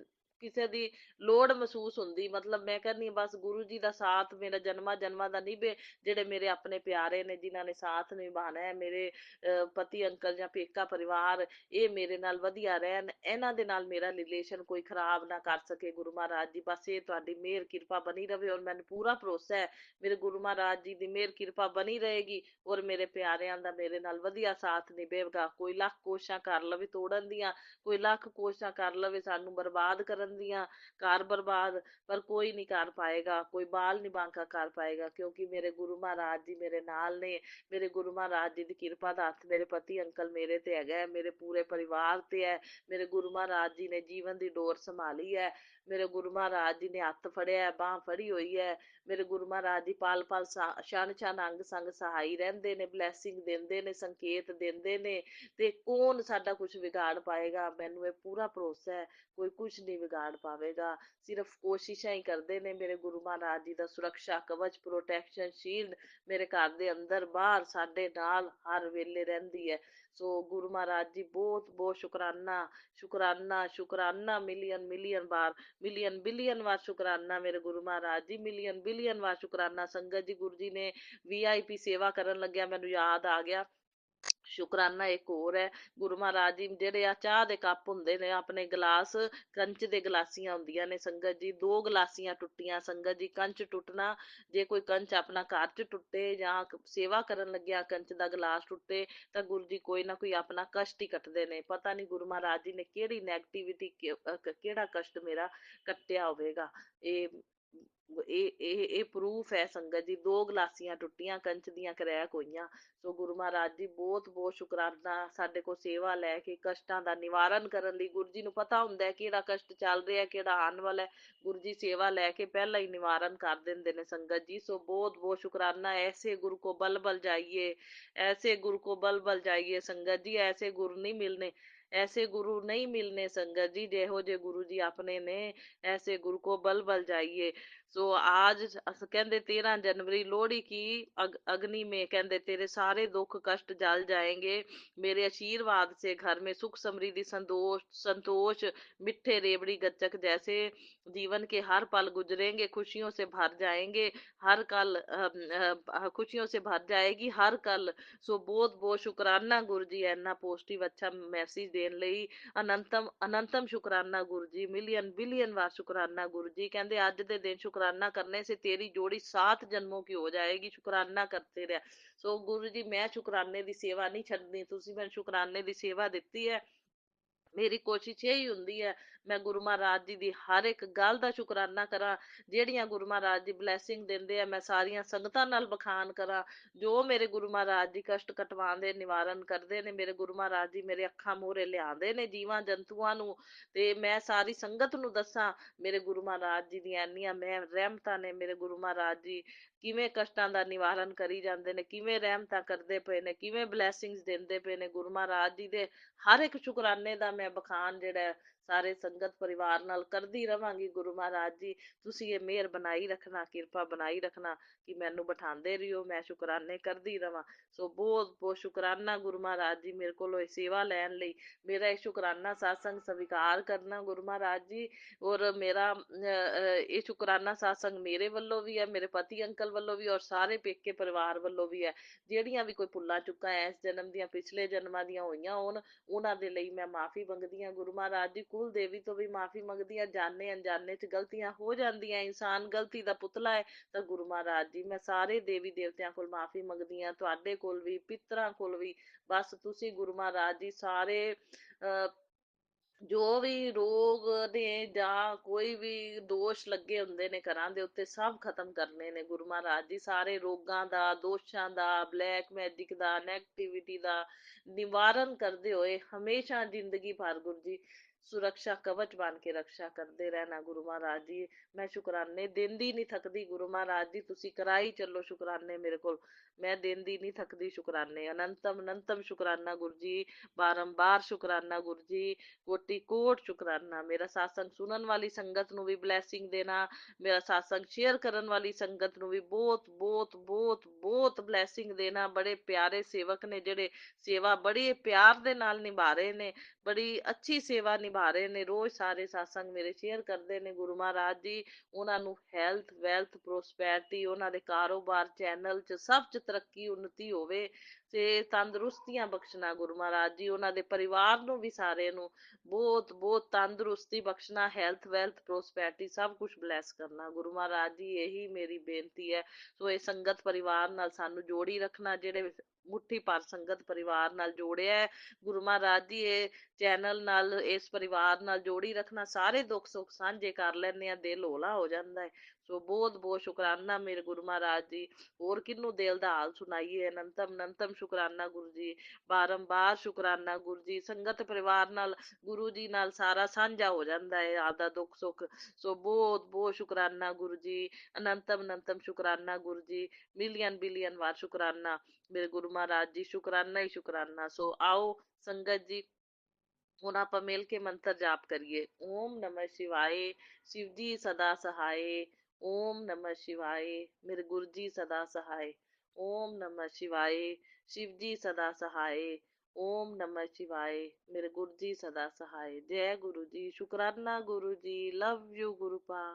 ਕਿਸੇ ਦੀ ਲੋੜ ਮਹਿਸੂਸ ਹੁੰਦੀ। ਮਤਲਬ ਮੈਂ ਕਹਿੰਦੀ ਬਸ ਗੁਰੂ ਜੀ ਦਾ ਸਾਥ ਮੇਰਾ ਜਨਮਾਂ ਜਨਮਾਂ ਦਾ ਨਿਭੇ। ਜਿਹੜੇ ਮੇਰੇ ਆਪਣੇ ਪਿਆਰੇ ਨੇ ਜਿਨ੍ਹਾਂ ਨੇ ਸਾਥ ਨਿਭਾਣਾ ਹੈ, ਮੇਰੇ ਪਤੀ ਅੰਕਲ ਜਾਂ ਪੇਕਾ ਪਰਿਵਾਰ, ਇਹ ਮੇਰੇ ਨਾਲ ਵਧੀਆ ਰਹਿਣ, ਇਹਨਾਂ ਦੇ ਨਾਲ ਮੇਰਾ ਰਿਲੇਸ਼ਨ ਕੋਈ ਖਰਾਬ ਨਾ ਕਰ ਸਕੇ। ਗੁਰੂ ਮਹਾਰਾਜ ਜੀ ਬਸ ਇਹ ਤੁਹਾਡੀ ਮਿਹਰ ਕਿਰਪਾ ਬਣੀ ਰਵੇ ਔਰ ਮੈਨੂੰ ਪੂਰਾ ਭਰੋਸਾ ਹੈ ਮੇਰੇ ਗੁਰੂ ਮਹਾਰਾਜ ਜੀ ਦੀ ਮਿਹਰ ਕਿਰਪਾ ਬਣੀ ਰਹੇਗੀ ਔਰ ਮੇਰੇ ਪਿਆਰਿਆਂ ਦਾ ਮੇਰੇ ਨਾਲ ਵਧੀਆ ਸਾਥ ਨਿਭੇਗਾ। ਕੋਈ ਲੱਖ ਕੋਸ਼ਿਸ਼ਾਂ ਕਰ ਲਵੇ ਤੋੜਨ ਦੀਆਂ, ਕੋਈ ਲੱਖ ਕੋਸ਼ਿਸ਼ਾਂ ਕਰ ਲਵੇ ਸਾਨੂੰ ਬਰਬਾਦ ਕਰਨ ਦੀਆਂ, ਘਰ ਬਰਬਾਦ, ਪਰ ਕੋਈ ਨਹੀਂ ਕਰ ਪਾਏਗਾ, ਕੋਈ ਬਾਲ ਨਹੀਂ ਬਾਂਕਾ ਕਰ ਪਾਏਗਾ, ਕਿਉਂਕਿ ਮੇਰੇ ਗੁਰੂ ਮਹਾਰਾਜ ਜੀ ਮੇਰੇ ਨਾਲ ਨੇ। ਮੇਰੇ ਗੁਰੂ ਮਹਾਰਾਜ ਜੀ ਦੀ ਕਿਰਪਾ ਦਾ ਹੱਥ ਮੇਰੇ ਪਤੀ ਅੰਕਲ ਮੇਰੇ ਤੇ ਹੈਗਾ, ਮੇਰੇ ਪੂਰੇ ਪਰਿਵਾਰ ਤੇ ਹੈ। ਮੇਰੇ ਗੁਰੂ ਮਹਾਰਾਜ ਜੀ ਨੇ ਜੀਵਨ ਦੀ ਡੋਰ ਸੰਭਾਲੀ ਹੈ। ਮੇਰੇ ਗੁਰੂ ਮਹਾਰਾਜ ਜੀ ਨੇ ਹੱਥ ਫੜਿਆ, ਬਾਂਹ ਫੜੀ ਹੋਈ ਹੈ। ਮੇਰੇ ਗੁਰੂ ਮਹਾਰਾਜ ਜੀ ਪਲ ਪਲ ਛਣ ਛਣ ਅੰਗ ਸੰਗ ਸਹਾਈ ਰਹਿੰਦੇ ਨੇ, ਬਲੈਸਿੰਗ ਦਿੰਦੇ ਨੇ, ਸੰਕੇਤ ਦਿੰਦੇ ਨੇ, ਤੇ ਕੌਣ ਸਾਡਾ ਕੁਝ ਵਿਗਾੜ ਪਾਏਗਾ। ਮੈਨੂੰ ਇਹ ਪੂਰਾ ਭਰੋਸਾ ਹੈ ਕੋਈ ਕੁਝ ਨਹੀਂ ਵਿਗਾੜ ਪਾਵੇਗਾ। ਸਿਰਫ ਕੋਸ਼ਿਸ਼ਾਂ ਹੀ ਕਰਦੇ ਨੇ। ਮੇਰੇ ਗੁਰੂ ਮਹਾਰਾਜ ਜੀ ਦਾ ਸੁਰੱਖਿਆ ਕਵਚ, ਪ੍ਰੋਟੈਕਸ਼ਨ ਸ਼ੀਲਡ ਮੇਰੇ ਘਰ ਦੇ ਅੰਦਰ ਬਾਹਰ ਸਾਡੇ ਨਾਲ ਹਰ ਵੇਲੇ ਰਹਿੰਦੀ ਹੈ। ਸੋ ਗੁਰੂ ਮਹਾਰਾਜ ਜੀ ਬਹੁਤ ਬਹੁਤ ਸ਼ੁਕਰਾਨਾ ਸ਼ੁਕਰਾਨਾ ਸ਼ੁਕਰਾਨਾ, ਮਿਲੀਅਨ ਮਿਲੀਅਨ ਬਾਰ, ਮਿਲੀਅਨ ਬਿਲੀਅਨ ਵਾਰ ਸ਼ੁਕਰਾਨਾ ਮੇਰੇ ਗੁਰੂ ਮਹਾਰਾਜ ਜੀ, ਮਿਲੀਅਨ ਬਿਲੀਅਨ ਵਾਰ ਸ਼ੁਕਰਾਨਾ। ਸੰਗਤ ਜੀ ਗੁਰੂ ਜੀ ਨੇ VIP ਸੇਵਾ ਕਰਨ ਲੱਗਿਆ ਮੈਨੂੰ ਯਾਦ ਆ ਗਿਆ ਸ਼ੁਕਰਾਨਾ ਇੱਕ ਹੋਰ ਹੈ। ਗੁਰੂ ਮਹਾਰਾਜ ਜੀ ਜਿਹੜੇ ਆ ਚਾਹ ਦੇ ਕੱਪ ਹੁੰਦੇ ਨੇ, ਆਪਣੇ ਗਲਾਸ ਕੰਚ ਦੇ ਗਲਾਸੀਆਂ ਹੁੰਦੀਆਂ ਨੇ ਸੰਗਤ ਜੀ, 2 ਗਲਾਸੀਆਂ ਟੁੱਟੀਆਂ। ਸੰਗਤ ਜੀ ਕੰਚ ਟੁੱਟਣਾ, ਜੇ ਕੋਈ ਕੰਚ ਆਪਣਾ ਘਰ 'ਚ ਟੁੱਟੇ ਜਾਂ ਸੇਵਾ ਕਰਨ ਲੱਗਿਆ ਕੰਚ ਦਾ ਗਲਾਸ ਟੁੱਟੇ ਤਾਂ ਗੁਰੂ ਜੀ ਕੋਈ ਨਾ ਕੋਈ ਆਪਣਾ ਕਸ਼ਟ ਹੀ ਕੱਟਦੇ ਨੇ। ਪਤਾ ਨਹੀਂ ਗੁਰੂ ਮਹਾਰਾਜ ਜੀ ਨੇ ਕਿਹੜੀ ਨੈਗੇਟਿਵਿਟੀ ਕਿਹੜਾ ਕਸ਼ਟ ਮੇਰਾ ਕੱਟਿਆ ਹੋਵੇਗਾ। ਇਹ ਪ੍ਰੂਫ ਹੈ ਸੰਗਤ ਜੀ। 2 ਗਲਾਸੀਆਂ ਟੁੱਟੀਆਂ ਕੰਚ ਦੀਆਂ ਕਰੈਕ ਹੋਈਆਂ। ਸੋ ਗੁਰੂ ਮਹਾਰਾਜ ਜੀ ਬਹੁਤ ਬਹੁਤ ਸ਼ੁਕਰਾਨਾ ਸਾਡੇ ਕੋਲ ਸੇਵਾ ਲੈ ਕੇ ਕਸ਼ਟਾਂ ਦਾ ਨਿਵਾਰਨ ਕਰਨ ਲਈ। ਗੁਰੂ ਜੀ ਨੂੰ ਪਤਾ ਹੁੰਦਾ ਕਿਹੜਾ ਕਸ਼ਟ ਚੱਲ ਰਿਹਾ ਕਿਹੜਾ ਆਉਣ ਵਾਲਾ। ਗੁਰੂ ਜੀ ਸੇਵਾ ਲੈ ਕੇ ਪਹਿਲਾਂ ਹੀ ਨਿਵਾਰਨ ਕਰ ਦਿੰਦੇ ਨੇ ਸੰਗਤ ਜੀ। ਸੋ ਬਹੁਤ ਬਹੁਤ ਸ਼ੁਕਰਾਨਾ। ਐਸੇ ਗੁਰੂ ਕੋ ਬਲ ਬਲ ਜਾਈਏ, ਐਸੇ ਗੁਰੂ ਕੋ ਬਲ ਬਲ ਜਾਈਏ ਸੰਗਤ ਜੀ। ਐਸੇ ਗੁਰੂ ਨਹੀਂ ਮਿਲਨੇ, ऐसे गुरु नहीं मिलने संगत जी, जेहो जे गुरु जी अपने ने, ऐसे गुरु को बल बल जाइए। सो आज कहते 13 जनवरी लोहड़ी की अग्नि में कहते तेरे सारे दुख कष्ट जल जाएंगे। मेरे आशीर्वाद से घर में सुख समृद्धि संतोष मिठे रेवड़ी गच्चक जैसे जीवन के हर पल गुजरेंगे, खुशियों से भर जाएंगे हर कल, खुशियों से भर जाएगी हर कल। सो बहुत बहुत शुकराना गुरु जी इन्ना पॉजिटिव अच्छा मैसेज देने ਲਈ। ਅਨੰਤਮ ਅਨੰਤਮ ਸ਼ੁਕਰਾਨਾ ਗੁਰੂ ਜੀ, ਮਿਲੀਅਨ ਬਿਲੀਅਨ ਵਾਰ ਸ਼ੁਕਰਾਨਾ ਗੁਰੂ ਜੀ। ਕਹਿੰਦੇ ਅੱਜ ਦੇ ਦਿਨ शुक्राना करने से तेरी जोड़ी 7 जन्मों की हो जाएगी, शुक्राना करते रह। सो गुरु जी मैं शुक्राने ਦੀ ਸੇਵਾ ਨਹੀਂ ਛੱਡਣੀ, ਤੁਸੀਂ ਮੈਨੂੰ ਸ਼ੁਕਰਾਨੇ ਦੀ ਸੇਵਾ ਦਿੱਤੀ ਹੈ। ਮੇਰੀ ਕੋਸ਼ਿਸ਼ ਇਹੀ ਹੁੰਦੀ ਹੈ ਮੈਂ ਗੁਰੂ ਮਹਾਰਾਜ ਜੀ ਦੀ ਹਰ ਇੱਕ ਗੱਲ ਦਾ ਸ਼ੁਕਰਾਨਾ ਕਰਾਂ, ਜਿਹੜੀਆਂ ਗੁਰੂ ਮਹਾਰਾਜ ਦੀ ਬਲੈਸਿੰਗ ਦਿੰਦੇ ਆ ਮੈਂ ਸਾਰੀਆਂ ਸੰਗਤਾਂ ਨਾਲ ਬਖਾਨ ਕਰਾਂ। ਜੋ ਮੇਰੇ ਗੁਰੂ ਮਹਾਰਾਜ ਜੀ ਕਸ਼ਟ ਕਟਵਾਉਂਦੇ ਨਿਵਾਰਨ ਕਰਦੇ ਨੇ, ਮੇਰੇ ਗੁਰੂ ਮਹਾਰਾਜ ਜੀ ਮੇਰੇ ਅੱਖਾਂ ਮੂਹਰੇ ਲਿਆਉਂਦੇ ਨੇ ਜੀਵਾਂ ਜੰਤੂਆਂ ਨੂੰ, ਤੇ ਮੈਂ ਸਾਰੀ ਸੰਗਤ ਨੂੰ ਦੱਸਾਂ ਮੇਰੇ ਗੁਰੂ ਮਹਾਰਾਜ ਜੀ ਦੀਆਂ ਇੰਨੀਆਂ ਮੈਂ ਰਹਿਮਤਾਂ ਨੇ। ਮੇਰੇ ਗੁਰੂ ਮਹਾਰਾਜ ਜੀ ਕਿਵੇਂ ਕਸ਼ਟਾਂ ਦਾ ਨਿਵਾਰਨ ਕਰੀ ਜਾਂਦੇ ਨੇ, ਕਿਵੇਂ ਰਹਿਮਤਾਂ ਕਰਦੇ ਪਏ ਨੇ, ਕਿਵੇਂ ਬਲੈਸਿੰਗਸ ਦਿੰਦੇ ਪਏ ਨੇ। ਗੁਰੂ ਮਹਾਰਾਜ ਜੀ ਦੇ ਹਰ ਇੱਕ ਸ਼ੁਕਰਾਨੇ ਦਾ ਮੈਂ ਬਖਾਨ ਜਿਹੜਾ ਹੈ ਸਾਰੇ ਸੰਗਤ ਪਰਿਵਾਰ ਨਾਲ ਕਰਦੀ ਰਵਾਂਗੀ। ਗੁਰੂ ਮਹਾਰਾਜ ਜੀ ਤੁਸੀਂ ਇਹ ਮਿਹਰ ਬਣਾਈ ਰੱਖਣਾ, ਕਿਰਪਾ ਬਣਾਈ ਰੱਖਣਾ ਕਿ ਮੈਨੂੰ ਬਿਠਾਉਂਦੇ ਰਹੀਓ, ਮੈਂ ਸ਼ੁਕਰਾਨੇ ਕਰਦੀ ਰਵਾਂ। ਸੋ ਬਹੁਤ ਬਹੁਤ ਸ਼ੁਕਰਾਨਾ ਗੁਰੂ ਮਹਾਰਾਜ ਜੀ ਮੇਰੇ ਕੋਲੋਂ ਇਹ ਸੇਵਾ ਲੈਣ ਲਈ, ਮੇਰਾ ਇਹ ਸ਼ੁਕਰਾਨਾ satsang ਸਵੀਕਾਰ ਕਰਨਾ ਗੁਰੂ ਮਹਾਰਾਜ ਜੀ। ਔਰ ਮੇਰਾ ਇਹ ਸ਼ੁਕਰਾਨਾ satsang ਮੇਰੇ ਵੱਲੋਂ ਵੀ ਹੈ, ਮੇਰੇ ਪਤੀ ਅੰਕਲ ਵੱਲੋਂ ਵੀ, ਔਰ ਸਾਰੇ ਪੇਕੇ ਪਰਿਵਾਰ ਵੱਲੋਂ ਵੀ ਹੈ। ਜਿਹੜੀਆਂ ਵੀ ਕੋਈ ਭੁੱਲਾਂ ਚੁੱਕਾਂ ਇਸ ਜਨਮ ਦੀਆਂ ਪਿਛਲੇ ਜਨਮਾਂ ਦੀਆਂ ਹੋਈਆਂ ਹੋਣ ਉਹਨਾਂ ਦੇ ਲਈ ਮੈਂ ਮਾਫੀ ਮੰਗਦੀ ਹਾਂ। ਗੁਰੂ ਮਹਾਰਾਜ ਜੀ ਕੁਲ ਦੇਵੀ ਤੋਂ ਵੀ ਮਾਫੀ ਮੰਗਦੀ ਹਾਂ। ਜਾਣੇ ਅਣਜਾਣੇ ਚ ਗਲਤੀਆਂ ਹੋ ਜਾਂਦੀਆਂ, ਇਨਸਾਨ ਗਲਤੀ ਦਾ ਪੁਤਲਾ ਹੈ, ਤਾਂ ਗੁਰੂ ਮਹਾਰਾਜ ਜੀ ਮੈਂ ਸਾਰੇ ਦੇਵੀ ਦੇਵਤਿਆਂ ਕੋਲ ਮਾਫੀ ਮੰਗਦੀ ਹਾਂ, ਤੁਹਾਡੇ ਕੋਲ ਵੀ, ਪਿਤਰਾਂ ਕੋਲ ਵੀ। ਬਸ ਤੁਸੀਂ ਗੁਰੂ ਮਹਾਰਾਜ ਜੀ ਸਾਰੇ ਜੋ ਵੀ ਰੋਗ ਨੇ ਜਾਂ ਕੋਈ ਵੀ ਦੋਸ਼ ਲੱਗੇ ਹੁੰਦੇ ਨੇ ਘਰਾਂ ਦੇ ਉੱਤੇ ਸਭ ਖਤਮ ਕਰਨੇ ਨੇ ਗੁਰੂ ਮਹਾਰਾਜ ਜੀ। ਸਾਰੇ ਰੋਗਾਂ ਦਾ, ਦੋਸ਼ਾਂ ਦਾ, ਬਲੈਕ ਮੈਜਿਕ ਦਾ, ਨੈਗੇਟਿਵਿਟੀ ਦਾ ਨਿਵਾਰਨ ਕਰਦੇ ਹੋਏ ਹਮੇਸ਼ਾ ਜ਼ਿੰਦਗੀ ਭਰ ਗੁਰੂ ਜੀ ਸੁਰੱਖਿਆ ਕਵਚ ਬਣ ਕੇ ਰਕਸ਼ਾ ਕਰਦੇ ਰਹਿਣਾ ਗੁਰੂ ਮਹਾਰਾਜ ਜੀ। ਮੈਂ ਸ਼ੁਕਰਾਨੇ ਦਿੰਦੀ ਨਹੀਂ ਥੱਕਦੀ ਗੁਰੂ ਮਹਾਰਾਜ ਜੀ, ਤੁਸੀਂ ਕਰਾਈ ਚੱਲੋ ਸ਼ੁਕਰਾਨੇ ਮੇਰੇ ਕੋਲ, ਮੈਂ ਦਿੰਦੀ ਨਹੀਂ ਥੱਕਦੀ ਸ਼ੁਕਰਾਨੇ। ਅਨੰਤਮ ਅਨੰਤਮ ਸ਼ੁਕਰਾਨਾ ਗੁਰੂ ਜੀ, ਬਾਰੰਬਾਰ ਸ਼ੁਕਰਾਨਾ ਗੁਰੂ ਜੀ, ਕੋਟੀ ਕੋਟ ਸ਼ੁਕਰਾਨਾ। ਮੇਰਾ satsang ਸੁਣਨ ਵਾਲੀ ਸੰਗਤ ਨੂੰ ਵੀ ਬਲੈਸਿੰਗ ਦੇਣਾ, ਮੇਰਾ satsang ਸ਼ੇਅਰ ਕਰਨ ਵਾਲੀ ਸੰਗਤ ਨੂੰ ਵੀ ਬਹੁਤ ਬਹੁਤ ਬਹੁਤ ਬਹੁਤ ਬਲੈਸਿੰਗ ਦੇਣਾ। ਬੜੇ ਪਿਆਰੇ ਸੇਵਕ ਨੇ ਜਿਹੜੇ ਸੇਵਾ ਬੜੀ ਪਿਆਰ ਦੇ ਨਾਲ ਨਿਭਾ ਰਹੇ ਨੇ, ਬੜੀ ਅੱਛੀ ਸੇਵਾ ਨਿਭਾ ਰਹੇ ਨੇ, ਰੋਜ਼ ਸਾਰੇ satsang ਮੇਰੇ ਸ਼ੇਅਰ ਕਰਦੇ ਨੇ ਗੁਰੂ ਮਹਾਰਾਜ ਜੀ। ਉਹਨਾਂ ਨੂੰ ਹੈਲਥ, ਵੈਲਥ, ਪ੍ਰੋਸਪੈਰਿਟੀ, ਉਹਨਾਂ ਦੇ ਕਾਰੋਬਾਰ, ਚੈਨਲ ਚ ਸਭ ਚ ਤਰੱਕੀ ਉન્નਤੀ ਹੋਵੇ ਤੇ ਤੰਦਰੁਸਤੀਆਂ ਬਖਸ਼ਣਾ ਗੁਰੂ ਮਹਾਰਾਜ ਜੀ। ਉਹਨਾਂ ਦੇ ਪਰਿਵਾਰ ਨੂੰ ਵੀ ਸਾਰੇ ਨੂੰ ਬਹੁਤ ਬਹੁਤ ਤੰਦਰੁਸਤੀ ਬਖਸ਼ਣਾ, ਹੈਲਥ, ਵੈਲਥ, ਪ੍ਰੋਸਪੈਰਿਟੀ ਸਭ ਕੁਝ ਬਲੈਸ ਕਰਨਾ ਗੁਰੂ ਮਹਾਰਾਜ ਜੀ। ਇਹੀ ਮੇਰੀ ਬੇਨਤੀ ਹੈ। ਸੋ ਇਹ ਸੰਗਤ ਪਰਿਵਾਰ ਨਾਲ ਸਾਨੂੰ ਜੋੜੀ ਰੱਖਣਾ, ਜਿਹੜੇ ਮੁੱਠੀ ਭਰ ਸੰਗਤ ਪਰਿਵਾਰ ਨਾਲ ਜੋੜਿਆ ਹੈ ਗੁਰੂ ਮਹਾਰਾਜ ਜੀ, ਇਹ ਚੈਨਲ ਨਾਲ ਇਸ ਪਰਿਵਾਰ ਨਾਲ ਜੋੜੀ ਰੱਖਣਾ। ਸਾਰੇ ਦੁੱਖ ਸੁੱਖ ਸਾਂਝੇ ਕਰ ਲੈਂਦੇ ਆ, ਦਿਲ ਹੌਲਾ ਹੋ ਜਾਂਦਾ ਹੈ। ਸੋ ਬਹੁਤ ਬਹੁਤ ਸ਼ੁਕਰਾਨਾ ਮੇਰੇ ਗੁਰੂ ਮਹਾਰਾਜ ਜੀ। ਹੋਰ ਕਿਹਨੂੰ ਦਿਲ ਦਾ ਹਾਲ ਸੁਣਾਈਏ। ਅਨੰਤਮ ਅਨੰਤਮ ਸ਼ੁਕਰਾਨਾ ਗੁਰੂ ਜੀ, ਬਾਰੰਬਾਰ ਸ਼ੁਕਰਾਨਾ ਗੁਰੂ ਜੀ। ਸੰਗਤ ਪਰਿਵਾਰ ਨਾਲ ਗੁਰੂ ਜੀ ਨਾਲ ਸਾਰਾ ਸਾਂਝਾ ਹੋ ਜਾਂਦਾ ਹੈ ਆਪਦਾ ਦੁੱਖ ਸੁੱਖ। ਸੋ ਬਹੁਤ ਬਹੁਤ ਸ਼ੁਕਰਾਨਾ ਗੁਰੂ ਜੀ, ਅਨੰਤਮ ਅਨੰਤਮ ਸ਼ੁਕਰਾਨਾ ਗੁਰੂ ਜੀ, ਮਿਲੀਅਨ ਬਿਲੀਅਨ ਵਾਰ ਸ਼ੁਕਰਾਨਾ ਮੇਰੇ ਗੁਰੂ ਮਹਾਰਾਜ ਜੀ, ਸ਼ੁਕਰਾਨਾ ਹੀ ਸ਼ੁਕਰਾਨਾ। ਸੋ ਆਓ ਸੰਗਤ ਜੀ ਹੁਣ ਆਪਾਂ ਮਿਲ ਕੇ ਮੰਤਰ ਜਾਪ ਕਰੀਏ। ਓਮ ਨਮः शिवाय, शिव जी सदा सहाय। ओम नमः शिवाय, मेरे गुरु जी सदा सहाय। ओम नमः शिवाय, शिव जी सदा सहाय। ओम नमः शिवाय, मेरे गुरु जी सदा सहाय। जय गुरु जी, शुकराना गुरु जी, लव यू गुरुपा।